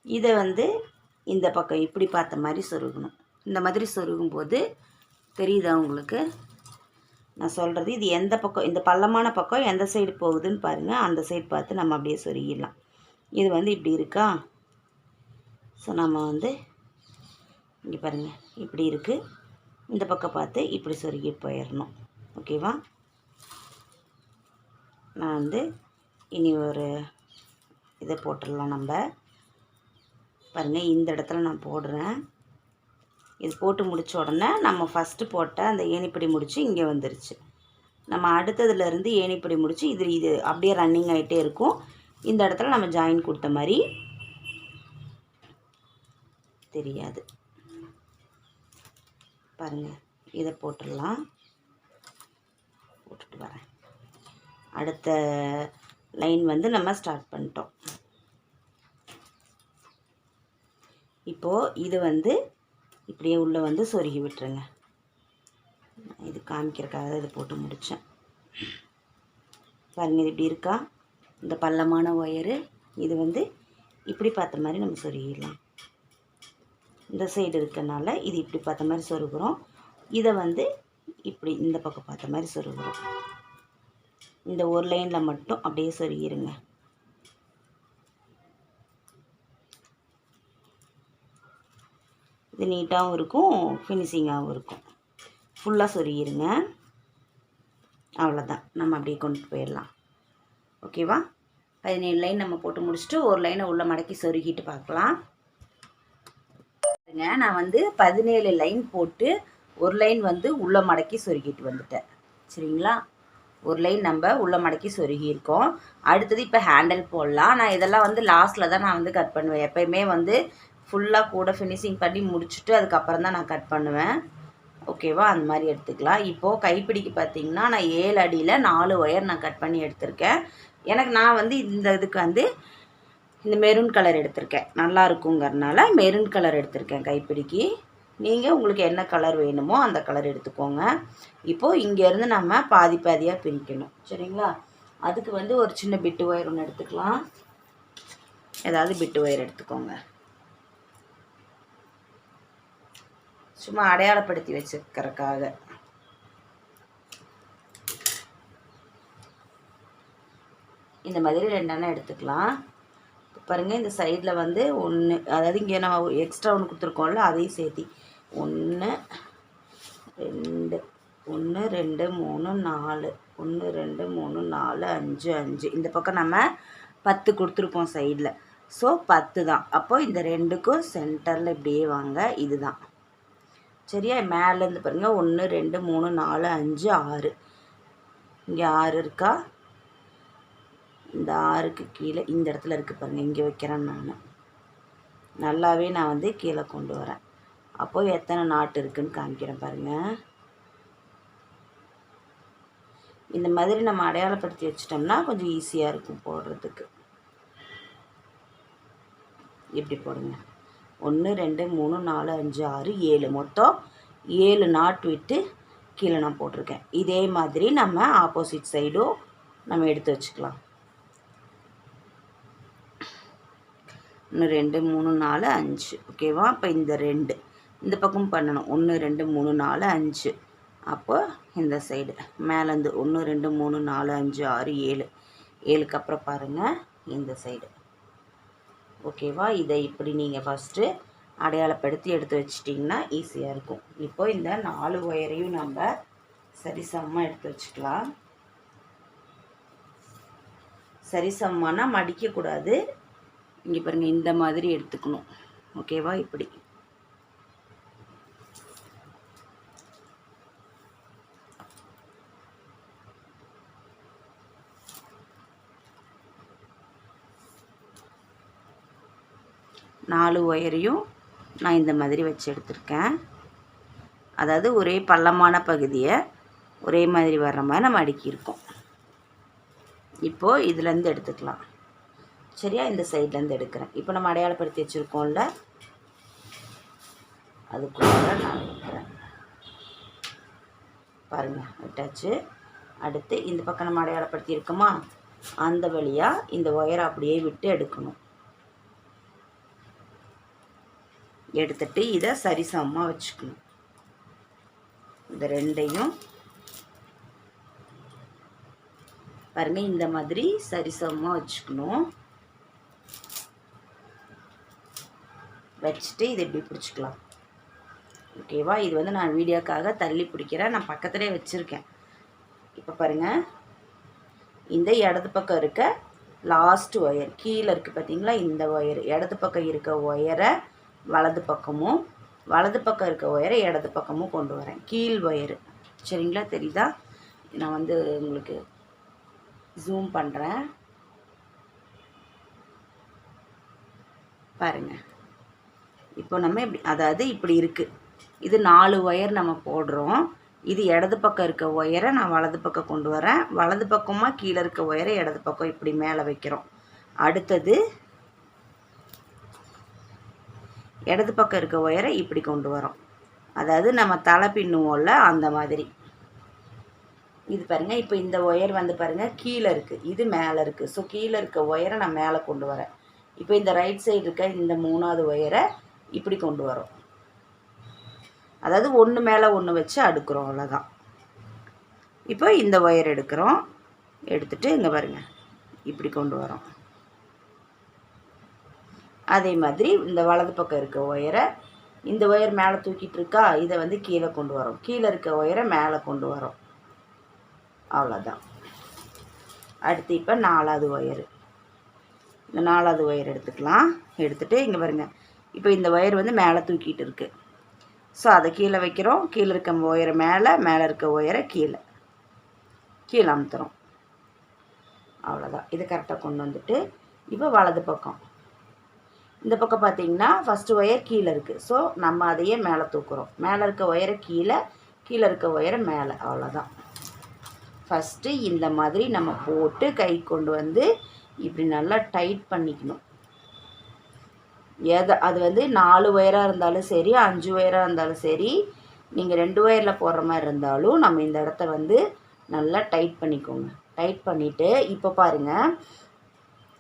இதை வந்து இந்த பக்கம் இப்படி பார்த்த மாதிரி சொருகணும். இந்த மாதிரி சொருகும்போது தெரியுதா உங்களுக்கு நான் சொல்கிறது? இது எந்த பக்கம், இந்த பள்ளமான பக்கம் எந்த சைடு போகுதுன்னு பாருங்கள். அந்த சைடு பார்த்து நம்ம அப்படியே சொருகிடலாம். இது வந்து இப்படி இருக்கா? ஸோ நம்ம வந்து இங்கே பாருங்கள், இப்படி இருக்குது. இந்த பக்கம் பார்த்து இப்படி சொருகிட்டு போயிடணும். ஓகேவா? நான் வந்து இனி ஒரு இதை போட்டுடலாம். நம்ம பாருங்கள், இந்த இடத்துல நான் போடுறேன். இது போட்டு முடித்த உடனே நம்ம ஃபஸ்ட்டு போட்ட அந்த ஏணிப்படி முடித்து இங்கே வந்துருச்சு. நம்ம அடுத்ததுலேருந்து ஏணிப்படி முடித்து இது அப்படியே ரன்னிங் ஆகிட்டே இருக்கும். இந்த இடத்துல நம்ம ஜாயின் கொடுத்த மாதிரி தெரியாது. பாருங்கள், இதை போட்டுடலாம். போட்டுட்டு வரேன். அடுத்த லைன் வந்து நம்ம ஸ்டார்ட் பண்ணிட்டோம். இப்போது இது வந்து இப்படியே உள்ளே வந்து சொருகி விட்டுருங்க. இது காமிக்கிறதுக்காக இது போட்டு முடித்தேன். பாருங்கள், இது இப்படி இருக்கா? இந்த பள்ளமான ஒயரு இது வந்து இப்படி பார்த்த மாதிரி நம்ம சொருகிடலாம். இந்த சைடு இருக்கனால இது இப்படி பார்த்த மாதிரி சொருகிறோம். இதை வந்து இப்படி இந்த பக்கம் பார்த்த மாதிரி சொருகிறோம். இந்த ஒரு லைனில் மட்டும் அப்படியே சொருகிருங்க. இது நீட்டாகவும் இருக்கும், ஃபினிஷிங்காகவும் இருக்கும். ஃபுல்லாக சொருகிருங்க. அவ்வளோதான், நம்ம அப்படியே கொண்டு போயிடலாம். ஓகேவா? 17 லைன் நம்ம போட்டு முடிச்சுட்டு ஒரு லைனை உள்ள மடக்கி சொருகிட்டு பார்க்கலாம். நான் வந்து 17 லைன் போட்டு ஒரு லைன் வந்து உள்ள மடக்கி சொருகிட்டு வந்துட்டேன். சரிங்களா? ஒரு லைன் நம்ம உள்ள மடக்கி சொருகியிருக்கோம். அடுத்தது இப்போ ஹேண்டில் போடலாம். நான் இதெல்லாம் வந்து லாஸ்ட்டில் தான் நான் வந்து கட் பண்ணுவேன். எப்போயுமே வந்து ஃபுல்லாக கூட ஃபினிஷிங் பண்ணி முடிச்சுட்டு அதுக்கப்புறம் தான் நான் கட் பண்ணுவேன். ஓகேவா? அந்த மாதிரி எடுத்துக்கலாம். இப்போது கைப்பிடிக்கு பார்த்திங்கன்னா நான் 7 அடியில் 4 ஒயர் நான் கட் பண்ணி எடுத்திருக்கேன். நான் வந்து இந்த இதுக்கு வந்து இந்த மெரூன் கலர் எடுத்திருக்கேன். நல்லா இருக்குங்கிறதுனால மெரூன் கலர் எடுத்திருக்கேன் கைப்பிடிக்கு. நீங்கள் உங்களுக்கு என்ன கலர் வேணுமோ அந்த கலர் எடுத்துக்கோங்க. இப்போது இங்கேருந்து நம்ம பாதி பாதியாக பிரிக்கணும். சரிங்களா? அதுக்கு வந்து ஒரு சின்ன பிட்டு ஒயர் ஒன்று எடுத்துக்கலாம். ஏதாவது பிட்டு ஒயர் எடுத்துக்கோங்க. சும்மா அடையாளப்படுத்தி வச்சுக்கிறதுக்காக. இந்த மாதிரி 2 எண்ணெய் எடுத்துக்கலாம். பாருங்கள், இந்த சைடில் வந்து 1, அதாவது இங்கே நம்ம எக்ஸ்ட்ரா 1 கொடுத்துருக்கோம்ல, அதையும் சேர்த்தி 1 2 1 2 3 4 1 2 3 4 5 5. இந்த பக்கம் நம்ம 10 கொடுத்துருப்போம் சைடில். ஸோ 10 தான். அப்போது இந்த 2க்கும் சென்டரில் இப்படியே வாங்க. இதுதான் சரியா. மேலேருந்து பாருங்கள் 1 2 3 4 5 6. இங்கே 6 இருக்கா? இந்த 6க்கு கீழே இந்த இடத்துல இருக்குது பாருங்கள், இங்கே வைக்கிறேன். நல்லாவே நான் வந்து கீழே கொண்டு வரேன். அப்போது எத்தனை நாட்டு இருக்குதுன்னு காமிக்கிறேன் பாருங்கள். இந்த மாதிரி நம்ம அடையாளப்படுத்தி வச்சிட்டோம்னா கொஞ்சம் ஈஸியாக இருக்கும் போடுறதுக்கு. இப்படி போடுங்க. 1 2 3 4 5 6 7, மொத்தம் 7 நாட் விட்டு கீழே நான் போட்டிருக்கேன். இதே மாதிரி நம்ம ஆப்போசிட் சைடும் நம்ம எடுத்து வச்சுக்கலாம். 1 2 3 4 5. ஓகேவா? இப்போ இந்த 2 இந்த பக்கம் பண்ணணும். 1 2 3 4 5. அப்போ இந்த சைடு மேலேருந்து 1 2 3 4 5 6 7. 7க்கு அப்புறம் பாருங்கள் இந்த சைடு. ஓகேவா? இதை இப்படி நீங்கள் ஃபஸ்ட்டு அடையாளப்படுத்தி எடுத்து வச்சிட்டிங்கன்னா ஈஸியாக இருக்கும். இப்போ இந்த 4 ஒயரையும் நம்ம சரிசமமாக எடுத்து வச்சுக்கலாம். சரிசமமானா மடிக்கக்கூடாது. இங்கே பாருங்கள், இந்த மாதிரி எடுத்துக்கணும். ஓகேவா? இப்படி நாலு ஒயரையும் நான் இந்த மாதிரி வச்சு எடுத்திருக்கேன். அதாவது ஒரே பள்ளமான பகுதியை ஒரே மாதிரி வர்ற மாதிரி நம்ம அடுக்கியிருக்கோம். இப்போது இதுலேருந்து எடுத்துக்கலாம். சரியா? இந்த சைட்லேருந்து எடுக்கிறேன். இப்போ நம்ம அடையாளப்படுத்தி வச்சுருக்கோம்ல, அதுக்குள்ள நான் வைக்கிறேன். பாருங்கள், விட்டாச்சு. அடுத்து இந்த பக்கம் நம்ம அடையாளப்படுத்தி இருக்கோமா, அந்த வழியாக இந்த ஒயரை அப்படியே விட்டு எடுக்கணும். எடுத்துட்டு இதை சரிசமமாக வச்சுக்கணும். இந்த 2ஐயும் பாருங்கள், இந்த மாதிரி சரிசமமாக வச்சுக்கணும். வச்சுட்டு இதை இப்படி பிடிச்சிக்கலாம். ஓகேவா? இது வந்து நான் வீடியோக்காக தள்ளி பிடிக்கிறேன். நான் பக்கத்துலேயே வச்சுருக்கேன். இப்போ பாருங்கள், இந்த இடது பக்கம் இருக்க லாஸ்ட் ஒயர் கீழே இருக்குது பார்த்தீங்களா, இந்த ஒயர் இடது பக்கம் இருக்க ஒயரை வலது பக்கமும், வலது பக்கம் இருக்க ஒயரை இடது பக்கமும் கொண்டு வரேன். கீழ் ஒயரு. சரிங்களா? தெரியுதா? நான் வந்து உங்களுக்கு ஜூம் பண்ணுறேன் பாருங்கள். இப்போ நம்ம இப்படி, அதாவது இப்படி இருக்குது. இது 4 ஒயர் நம்ம போடுறோம். இது இடது பக்கம் இருக்க ஒயரை நான் வலது பக்கம் கொண்டு வரேன். வலது பக்கமாக கீழே இருக்க ஒயரை இடது பக்கம் இப்படி மேலே வைக்கிறோம். அடுத்தது இடது பக்கம் இருக்க ஒயரை இப்படி கொண்டு வரோம். அதாவது நம்ம தலை பின்னுவோம்ல, அந்த மாதிரி. இது பாருங்கள், இப்போ இந்த ஒயர் வந்து பாருங்கள் கீழே இருக்குது, இது மேலே இருக்குது. ஸோ கீழே இருக்க ஒயரை நான் மேலே கொண்டு வரேன். இப்போ இந்த ரைட் சைடு இருக்க இந்த 3ஆவது ஒயரை இப்படி கொண்டு வரோம். அதாவது ஒன்று மேலே ஒன்று வச்சு அடுக்கிறோம், அவ்வளோதான். இப்போ இந்த ஒயர் எடுக்கிறோம். எடுத்துகிட்டு இங்கே பாருங்கள் இப்படி கொண்டு வரோம். அதே மாதிரி இந்த வலது பக்கம் இருக்க ஒயரை, இந்த ஒயர் மேலே தூக்கிட்டு இருக்கா, இதை வந்து கீழே கொண்டு வரோம். கீழே இருக்க ஒயரை மேலே கொண்டு வரோம். அவ்வளோதான். அடுத்து இப்போ 4ஆவது ஒயரு. இந்த 4ஆவது ஒயர் எடுத்துக்கலாம். எடுத்துகிட்டு இங்கே பாருங்கள், இப்போ இந்த ஒயர் வந்து மேலே தூக்கிட்டு இருக்குது. ஸோ அதை கீழே வைக்கிறோம். கீழே இருக்க ஒயரை மேலே, மேலே இருக்க ஒயரை கீழே அமுத்துறோம். அவ்வளோதான். இது கரெக்டாக கொண்டு வந்துட்டு இப்போ வலது பக்கம், இந்த பக்கம் பார்த்தீங்கன்னா ஃபஸ்ட்டு ஒயர் கீழே இருக்குது. ஸோ நம்ம அதையே மேலே தூக்குறோம். மேலே இருக்க ஒயரை கீழே, கீழே இருக்க ஒயரை மேலே. அவ்வளோதான். ஃபஸ்ட்டு இந்த மாதிரி நம்ம போட்டு கை கொண்டு வந்து இப்படி நல்லா டைட் பண்ணிக்கணும். அது வந்து 4 ஒயராக இருந்தாலும் சரி, 5 ஒயராக இருந்தாலும் சரி, நீங்கள் 2 ஒயரில் போடுற மாதிரி இருந்தாலும் நம்ம இந்த இடத்த வந்து நல்லா டைட் பண்ணிக்கோங்க. டைட் பண்ணிவிட்டு இப்போ பாருங்கள்,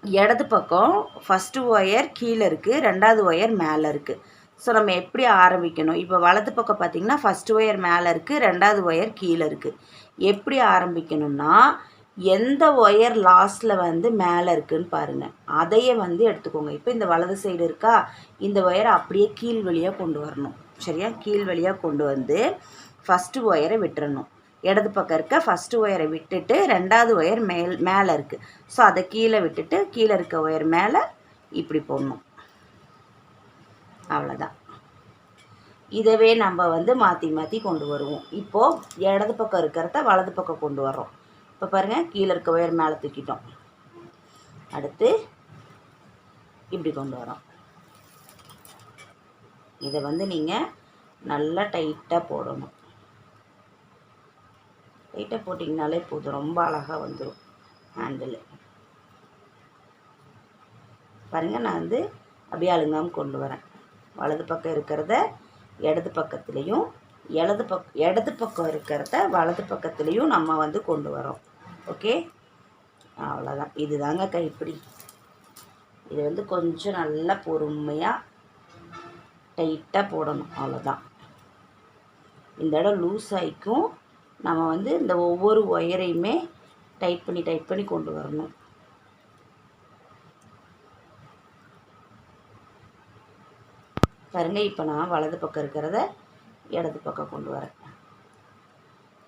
இடது பக்கம் ஃபஸ்ட்டு ஒயர் கீழே இருக்குது, ரெண்டாவது ஒயர் மேலே இருக்குது. ஸோ நம்ம எப்படி ஆரம்பிக்கணும்? இப்போ வலது பக்கம் பார்த்திங்கன்னா ஃபஸ்ட்டு ஒயர் மேலே இருக்குது, ரெண்டாவது ஒயர் கீழே இருக்குது. எப்படி ஆரம்பிக்கணும்னா எந்த ஒயர் லாஸ்ட்டில் வந்து மேலே இருக்குதுன்னு பாருங்கள், அதையே வந்து எடுத்துக்கோங்க. இப்போ இந்த வலது சைடு இருக்கா, இந்த ஒயரை அப்படியே கீழ் வழியாக கொண்டு வரணும். சரியா? கீழ் வழியாக கொண்டு வந்து ஃபஸ்ட்டு ஒயரை விட்டுறணும். இடது பக்கம் இருக்க ஃபஸ்ட்டு ஒயரை விட்டுட்டு ரெண்டாவது ஒயர் மேலே இருக்குது. ஸோ அதை கீழே விட்டுட்டு கீழே இருக்க ஒயர் மேலே இப்படி போடணும். அவ்வளோதான். இதவே நம்ம வந்து மாற்றி மாற்றி கொண்டு வருவோம். இப்போது இடது பக்கம் இருக்கிறத வலது பக்கம் கொண்டு வர்றோம். இப்போ பாருங்கள், கீழே இருக்க ஒயர் மேலே தூக்கிட்டோம். அடுத்து இப்படி கொண்டு வரோம். இதை வந்து நீங்கள் நல்லா டைட்டாக போடணும். டைட்டாக போட்டிங்கனாலே போதும், ரொம்ப அழகாக வந்துடும் ஹேண்டில். பாருங்கள், நான் வந்து அப்படியே அழுங்காமல் கொண்டு வரேன். வலது பக்கம் இருக்கிறத இடது பக்கத்துலேயும், இடது பக்கம் இருக்கிறத வலது பக்கத்துலேயும் நம்ம வந்து கொண்டு வரோம். ஓகே, அவ்வளோதான். இது தாங்க கைப்பிடி. இது வந்து கொஞ்சம் நல்லா பொறுமையாக டைட்டாக போடணும். அவ்வளோதான். இந்த இடம் லூஸ் ஆகிக்கும். நம்ம வந்து இந்த ஒவ்வொரு ஒயரையுமே டைட் பண்ணி கொண்டு வரணும். பாருங்க, இப்போ நான் வலது பக்கம் இருக்கிறத இடது பக்கம் கொண்டு வரேன்.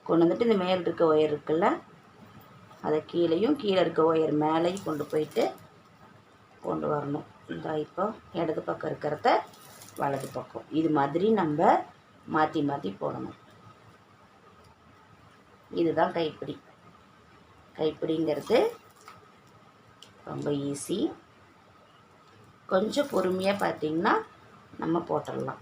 கொண்டு வந்துட்டு இந்த மேல் இருக்க ஒயர் இருக்குல்ல, அதை கீழேயும் கீழே இருக்க ஒயர் மேலேயும் கொண்டு போயிட்டு கொண்டு வரணும். இந்த இப்போ இடது பக்கம் இருக்கிறத வலது பக்கம், இது மாதிரி நம்ம மாற்றி மாற்றி போடணும். இதுதான் கைப்பிடி. கைப்பிடிங்கிறது ரொம்ப ஈஸி. கொஞ்சம் பொறுமையாக பார்த்திங்கன்னா நம்ம போட்டுடலாம்.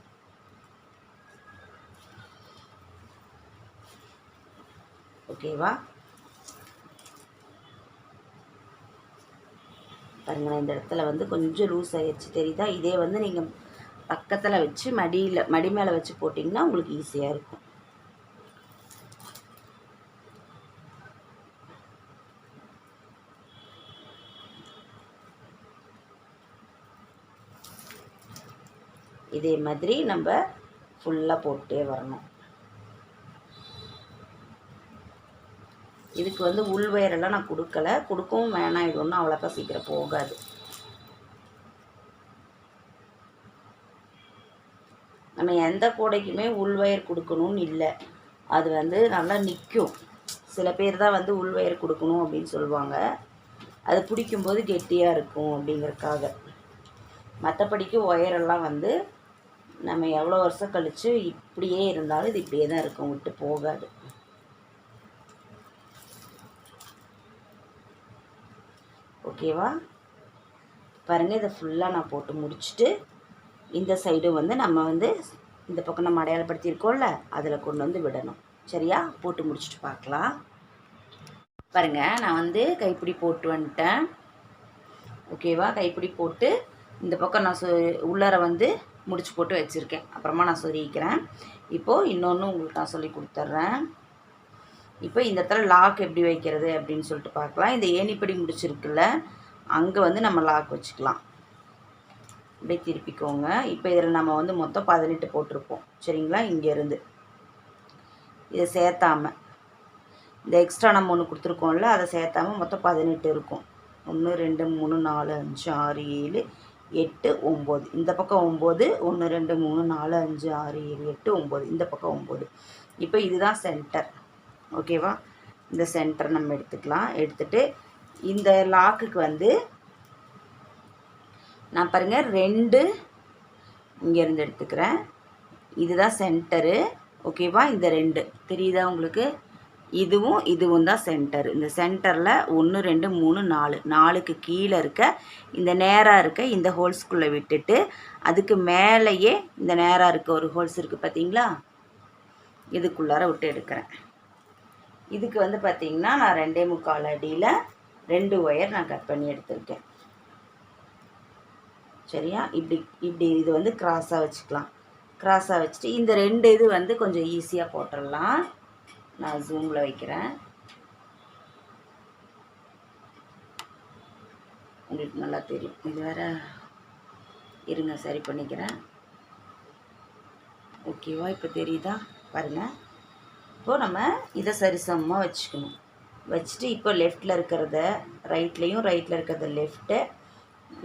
ஓகேவா? பாருங்களேன், இந்த இடத்துல வந்து கொஞ்சம் லூஸ் ஆகிடுச்சு, தெரியுதா? இதே வந்து நீங்கள் பக்கத்தில் வச்சு மடி மேலே வச்சு போட்டிங்கன்னா உங்களுக்கு ஈஸியாக இருக்கும். இதே மாதிரி நம்ம ஃபுல்லாக போட்டே வரணும். இதுக்கு வந்து உள் வயரெல்லாம் நான் கொடுக்கவும் வேணாம். இது ஒன்றும் அவ்வளோக்கா சீக்கிரம் போகாது. நம்ம எந்த கூடைக்குமே உள் வயர் கொடுக்கணும்னு இல்லை, அது வந்து நல்லா நிற்கும். சில பேர் தான் வந்து உள் வயர் கொடுக்கணும் அப்படின்னு சொல்லுவாங்க, அது பிடிக்கும்போது கெட்டியாக இருக்கும் அப்படிங்கிறதுக்காக. மற்றபடிக்கு ஒயரெல்லாம் வந்து நம்ம எவ்வளோ வருஷம் கழித்து இப்படியே இருந்தாலும் இது இப்படியே தான் இருக்கும், விட்டு போகாது. ஓகேவா? பாருங்கள், இதை ஃபுல்லாக நான் போட்டு முடிச்சுட்டு இந்த சைடும் வந்து நம்ம வந்து இந்த பக்கம் நம்ம அடையாளப்படுத்தியிருக்கோம்ல, அதில் கொண்டு வந்து விடணும். சரியா? போட்டு முடிச்சுட்டு பார்க்கலாம். பாருங்கள், நான் வந்து கைப்பிடி போட்டு வந்துட்டேன். ஓகேவா? கைப்பிடி போட்டு இந்த பக்கம் நான் உள்ளார வந்து முடிச்சு போட்டு வச்சுருக்கேன். அப்புறமா நான் சொருகிக்கிறேன். இப்போது இன்னொன்று உங்களுக்கு நான் சொல்லி கொடுத்துட்றேன். இப்போ இந்த இடத்துல லாக் எப்படி வைக்கிறது அப்படின்னு சொல்லிட்டு பார்க்கலாம். இந்த ஏணிப்படி முடிச்சிருக்குல்ல, அங்கே வந்து நம்ம லாக் வச்சுக்கலாம். அப்படியே திருப்பிக்கோங்க. இப்போ இதில் நம்ம வந்து மொத்தம் 18 போட்டிருப்போம். சரிங்களா? இங்கேருந்து இதை சேர்த்தாமல், இந்த எக்ஸ்ட்ரா நம்ம ஒன்று கொடுத்துருக்கோம்ல, அதை சேர்த்தாமல் மொத்தம் 18 இருக்கும். 1 2 3 4 5 6 7 8 9. இந்த பக்கம் 9. 1 2 3 4 5 6 7 8 9. இந்த பக்கம் 9. இப்போ இதுதான் சென்டர். ஓகேவா? இந்த சென்டர் நம்ம எடுத்துக்கலாம். எடுத்துகிட்டு இந்த லாக்குக்கு வந்து நான் பாருங்கள் 2 இங்கேருந்து எடுத்துக்கிறேன். இதுதான் சென்டரு. ஓகேவா? இந்த 2 தெரியுதா உங்களுக்கு? இதுவும் தான் சென்டர். இந்த சென்டரில் 1 2 3 4 4க்கு கீழே இருக்க இந்த நேராக இருக்க இந்த ஹோல்ஸ்குள்ளே விட்டுட்டு அதுக்கு மேலேயே இந்த நேராக இருக்க ஒரு ஹோல்ஸ் இருக்குது பார்த்தீங்களா, இதுக்குள்ளார விட்டு எடுக்கிறேன். இதுக்கு வந்து பார்த்திங்கன்னா நான் 2 1/4 அடியில் 2 ஒயர் நான் கட் பண்ணி எடுத்திருக்கேன். சரியா? இப்படி இது வந்து கிராஸாக வச்சுக்கலாம். கிராஸாக வச்சுட்டு இந்த 2 இது வந்து கொஞ்சம் ஈஸியாக போட்டுடலாம். நான் ஜூமில் வைக்கிறேன், உங்களுக்கு நல்லா தெரியும். இது வேறு இருங்க சரி பண்ணிக்கிறேன். ஓகேவா? இப்போ தெரியுதா பாருங்கள். இப்போது நம்ம இதை சரிசமமாக வச்சுக்கணும். வச்சுட்டு இப்போ லெஃப்டில் இருக்கிறத ரைட்லேயும், ரைட்டில் இருக்கிறது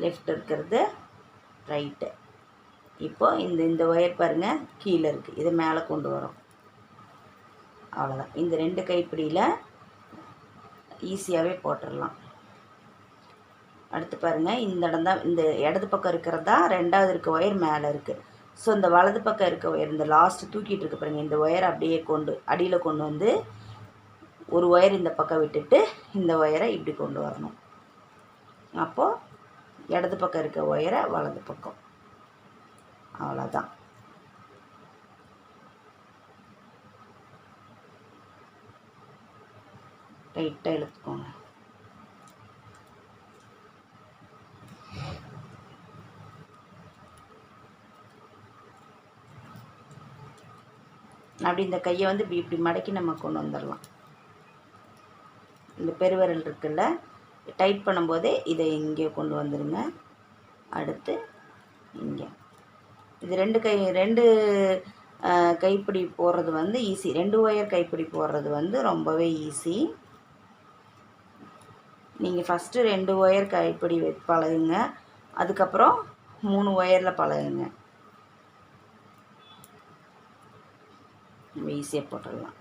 லெஃப்ட் இருக்கிறது ரைட்டு. இப்போ இந்த ஒயர் பாருங்கள் கீழே இருக்குது, இதை மேலே கொண்டு வரோம். அவ்வளோதான். இந்த 2 கைப்பிடியில் ஈஸியாகவே போட்டுடலாம். அடுத்து பாருங்கள், இந்த இடம் தான், இந்த இடது பக்கம் இருக்கிறதா 2வது இருக்க ஒயர் மேலே இருக்குது. ஸோ இந்த வலது பக்கம் இருக்க ஒயர், இந்த லாஸ்ட்டு தூக்கிட்டு இருக்கு பாருங்கள், இந்த ஒயர் அப்படியே அடியில் கொண்டு வந்து ஒரு ஒயர் இந்த பக்கம் விட்டுட்டு இந்த ஒயரை இப்படி கொண்டு வரணும். அப்போது இடது பக்கம் இருக்க ஒயரை வலது பக்கம். அவ்வளோதான். டைட்டாக இழுத்துக்கோங்க. அப்படி இந்த கையை வந்து இப்படி மடக்கி நம்ம கொண்டு வந்துடலாம். இந்த பெருவிரல் இருக்குல்ல, டைட் பண்ணும்போதே இதை இங்கே கொண்டு வந்துடுங்க. அடுத்து இங்கே இது 2 கைப்பிடி போடுறது வந்து ஈஸி. 2 ஒயர் கைப்பிடி போடுறது வந்து ரொம்பவே ஈஸி. நீங்கள் ஃபஸ்ட்டு 2 ஒயர் கைப்பிடி பழகுங்க, அதுக்கப்புறம் 3 ஒயரில் பழகுங்க. நம்ம ஈஸியாக போட்டுடலாம்.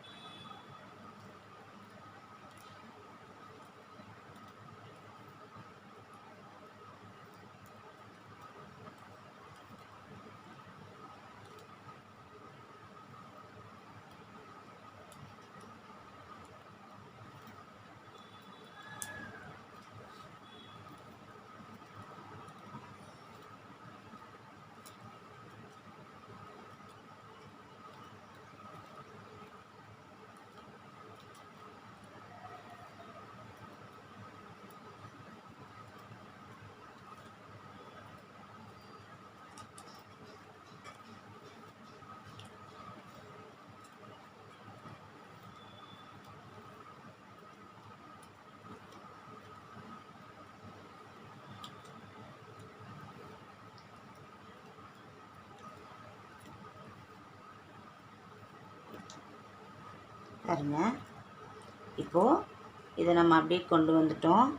பாருங்க, இப்போது இதை நம்ம அப்படியே கொண்டு வந்துட்டோம்.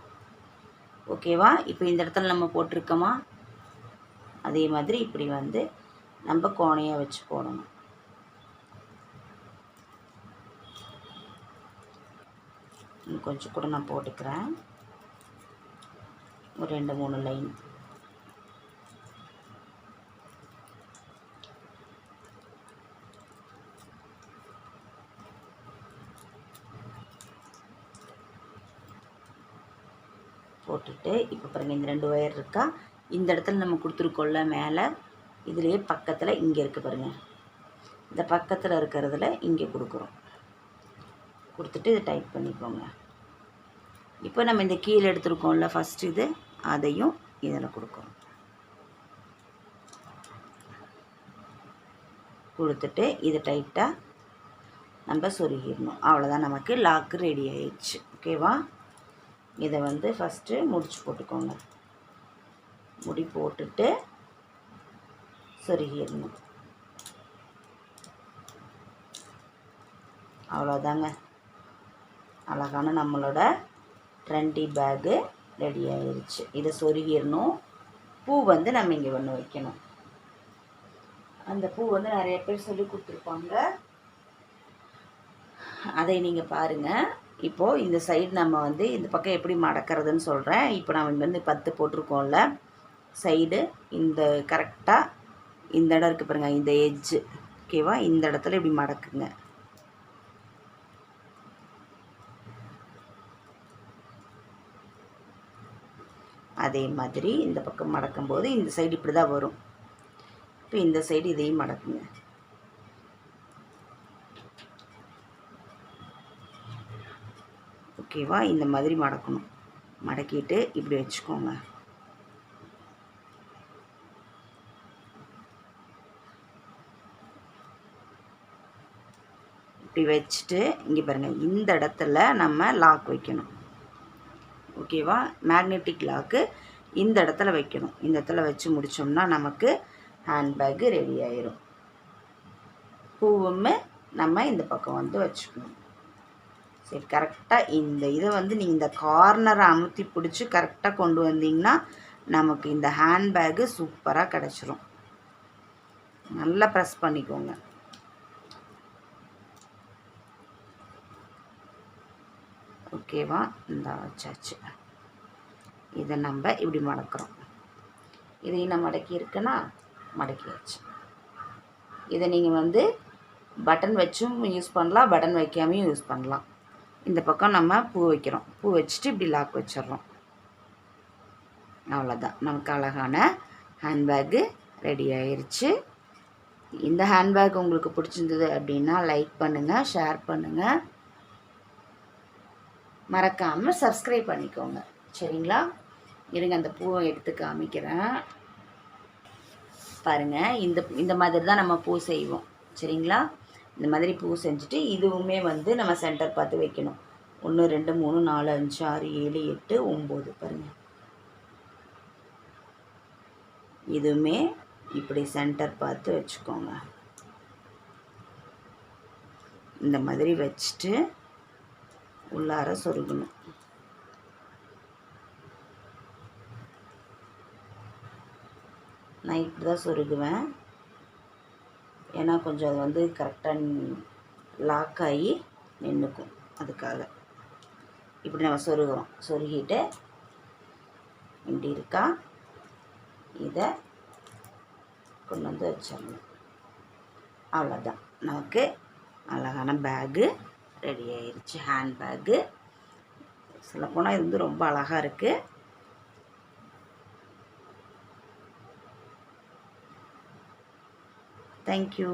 ஓகேவா? இப்போ இந்த இடத்துல நம்ம போட்டிருக்கோமா, அதே மாதிரி இப்படி வந்து நம்ம கோணையாக வச்சு போடணும். கொஞ்சம் கூட நான் போட்டுக்கிறேன், ஒரு 2-3 லைன். போட்டுட்டு இப்போ பாருங்கள், இந்த 2 ஒயர் இருக்கா, இந்த இடத்துல நம்ம கொடுத்துருக்கோம்ல மேலே, இதுலேயே பக்கத்தில் இங்கே இருக்குது பாருங்கள், இந்த பக்கத்தில் இருக்கிறதுல இங்கே கொடுக்குறோம். கொடுத்துட்டு இதை டைட் பண்ணிக்கோங்க. இப்போ நம்ம இந்த கீழே எடுத்துருக்கோம்ல ஃபஸ்ட்டு இது, அதையும் இதில் கொடுக்குறோம். கொடுத்துட்டு இதை டைட்டாக நம்ம சொருகிடணும். அவ்வளோதான், நமக்கு லாக்கு ரெடி ஆயிடுச்சு. ஓகேவா? இதை வந்து ஃபஸ்ட்டு முடிச்சு போட்டுக்கோங்க. முடி போட்டுட்டு சொருகிடணும். அவ்வளோதாங்க, அழகான நம்மளோட ட்ரெண்டி பேக்கு ரெடி ஆயிடுச்சு. இதை சொருகிடணும். பூ வந்து நம்ம இங்கே ஒன்று வைக்கணும். அந்த பூ வந்து நிறைய பேர் சொல்லி கொடுத்துருப்பாங்க, அதை நீங்கள் பாருங்கள். இப்போது இந்த சைடு நம்ம வந்து இந்த பக்கம் எப்படி மடக்கிறதுன்னு சொல்கிறேன். இப்போ நம்ம வந்து 10 போட்டிருக்கோம்ல சைடு, இந்த கரெக்டாக இந்த இடம் இருக்குது பாருங்கள், இந்த எட்ஜு. ஓகேவா? இந்த இடத்துல இப்படி மடக்குங்க. அதே மாதிரி இந்த பக்கம் மடக்கும்போது இந்த சைடு இப்படி தான் வரும். இப்போ இந்த சைடு இதையும் மடக்குங்க. ஓகேவா? இந்த மாதிரி மடக்கணும். மடக்கிட்டு இப்படி வச்சுக்கோங்க. இப்படி வச்சுட்டு இங்கே பாருங்கள், இந்த இடத்துல நம்ம லாக் வைக்கணும். ஓகேவா? மேக்னெட்டிக் லாக்கு இந்த இடத்துல வைக்கணும். இந்த இடத்துல வச்சு முடித்தோம்னா நமக்கு ஹேண்ட்பேக்கு ரெடி ஆயிரும். பூவுமே நம்ம இந்த பக்கம் வந்து வச்சுக்கணும். சரி, கரெக்டாக இந்த இதை வந்து நீங்கள் இந்த கார்னரை அமுத்தி பிடிச்சி கரெக்டாக கொண்டு வந்தீங்கன்னா நமக்கு இந்த ஹேண்ட்பேக்கு சூப்பராக கிடச்சிரும். நல்லா ப்ரெஸ் பண்ணிக்கோங்க. ஓகேவா? இந்த வச்சாச்சு. இதை நம்ம இப்படி மடக்கிறோம். இதையும் நான் மடக்கி இருக்குன்னா மடக்கியாச்சு. இதை நீங்கள் வந்து பட்டன் வச்சும் யூஸ் பண்ணலாம், பட்டன் வைக்காமையும் யூஸ் பண்ணலாம். இந்த பக்கம் நம்ம பூ வைக்கிறோம். பூ வச்சுட்டு இப்படி லாக் வச்சிடுறோம். அவ்வளோதான், நமக்கு அழகான ஹேண்ட்பேக்கு ரெடி ஆயிடுச்சு. இந்த ஹேண்ட்பேக் உங்களுக்கு பிடிச்சிருந்தது அப்படின்னா லைக் பண்ணுங்கள், ஷேர் பண்ணுங்கள், மறக்காமல் சப்ஸ்கிரைப் பண்ணிக்கோங்க. சரிங்களா? இருங்க, அந்த பூவை எடுத்து காமிக்கிறேன் பாருங்கள். இந்த மாதிரி தான் நம்ம பூ செய்வோம். சரிங்களா? இந்த மாதிரி பூ செஞ்சுட்டு இதுவுமே வந்து நம்ம சென்டர் பார்த்து வைக்கணும். 1 2 3 4 5 6 7 8 9 பாருங்கள். இதுவுமே இப்படி சென்டர் பார்த்து வச்சுக்கோங்க. இந்த மாதிரி வச்சுட்டு உள்ளார சொருகணும். நான் இப்படி தான் சொருகுவேன். ஏன்னா கொஞ்சம் அது வந்து கரெக்டாக லாக் ஆகி நின்றுக்கும். அதுக்காக இப்படி நம்ம சொருகிறோம். சொருகிட்டு இப்படி இருக்கா, இதை கொண்டு வந்து வச்சிடணும். அவ்வளோதான், நமக்கு அழகான பேக்கு ரெடி ஆயிடுச்சு. ஹேண்ட் பேக்கு சொல்லப்போனால் இது வந்து ரொம்ப அழகாக இருக்குது. தேங்க்யூ.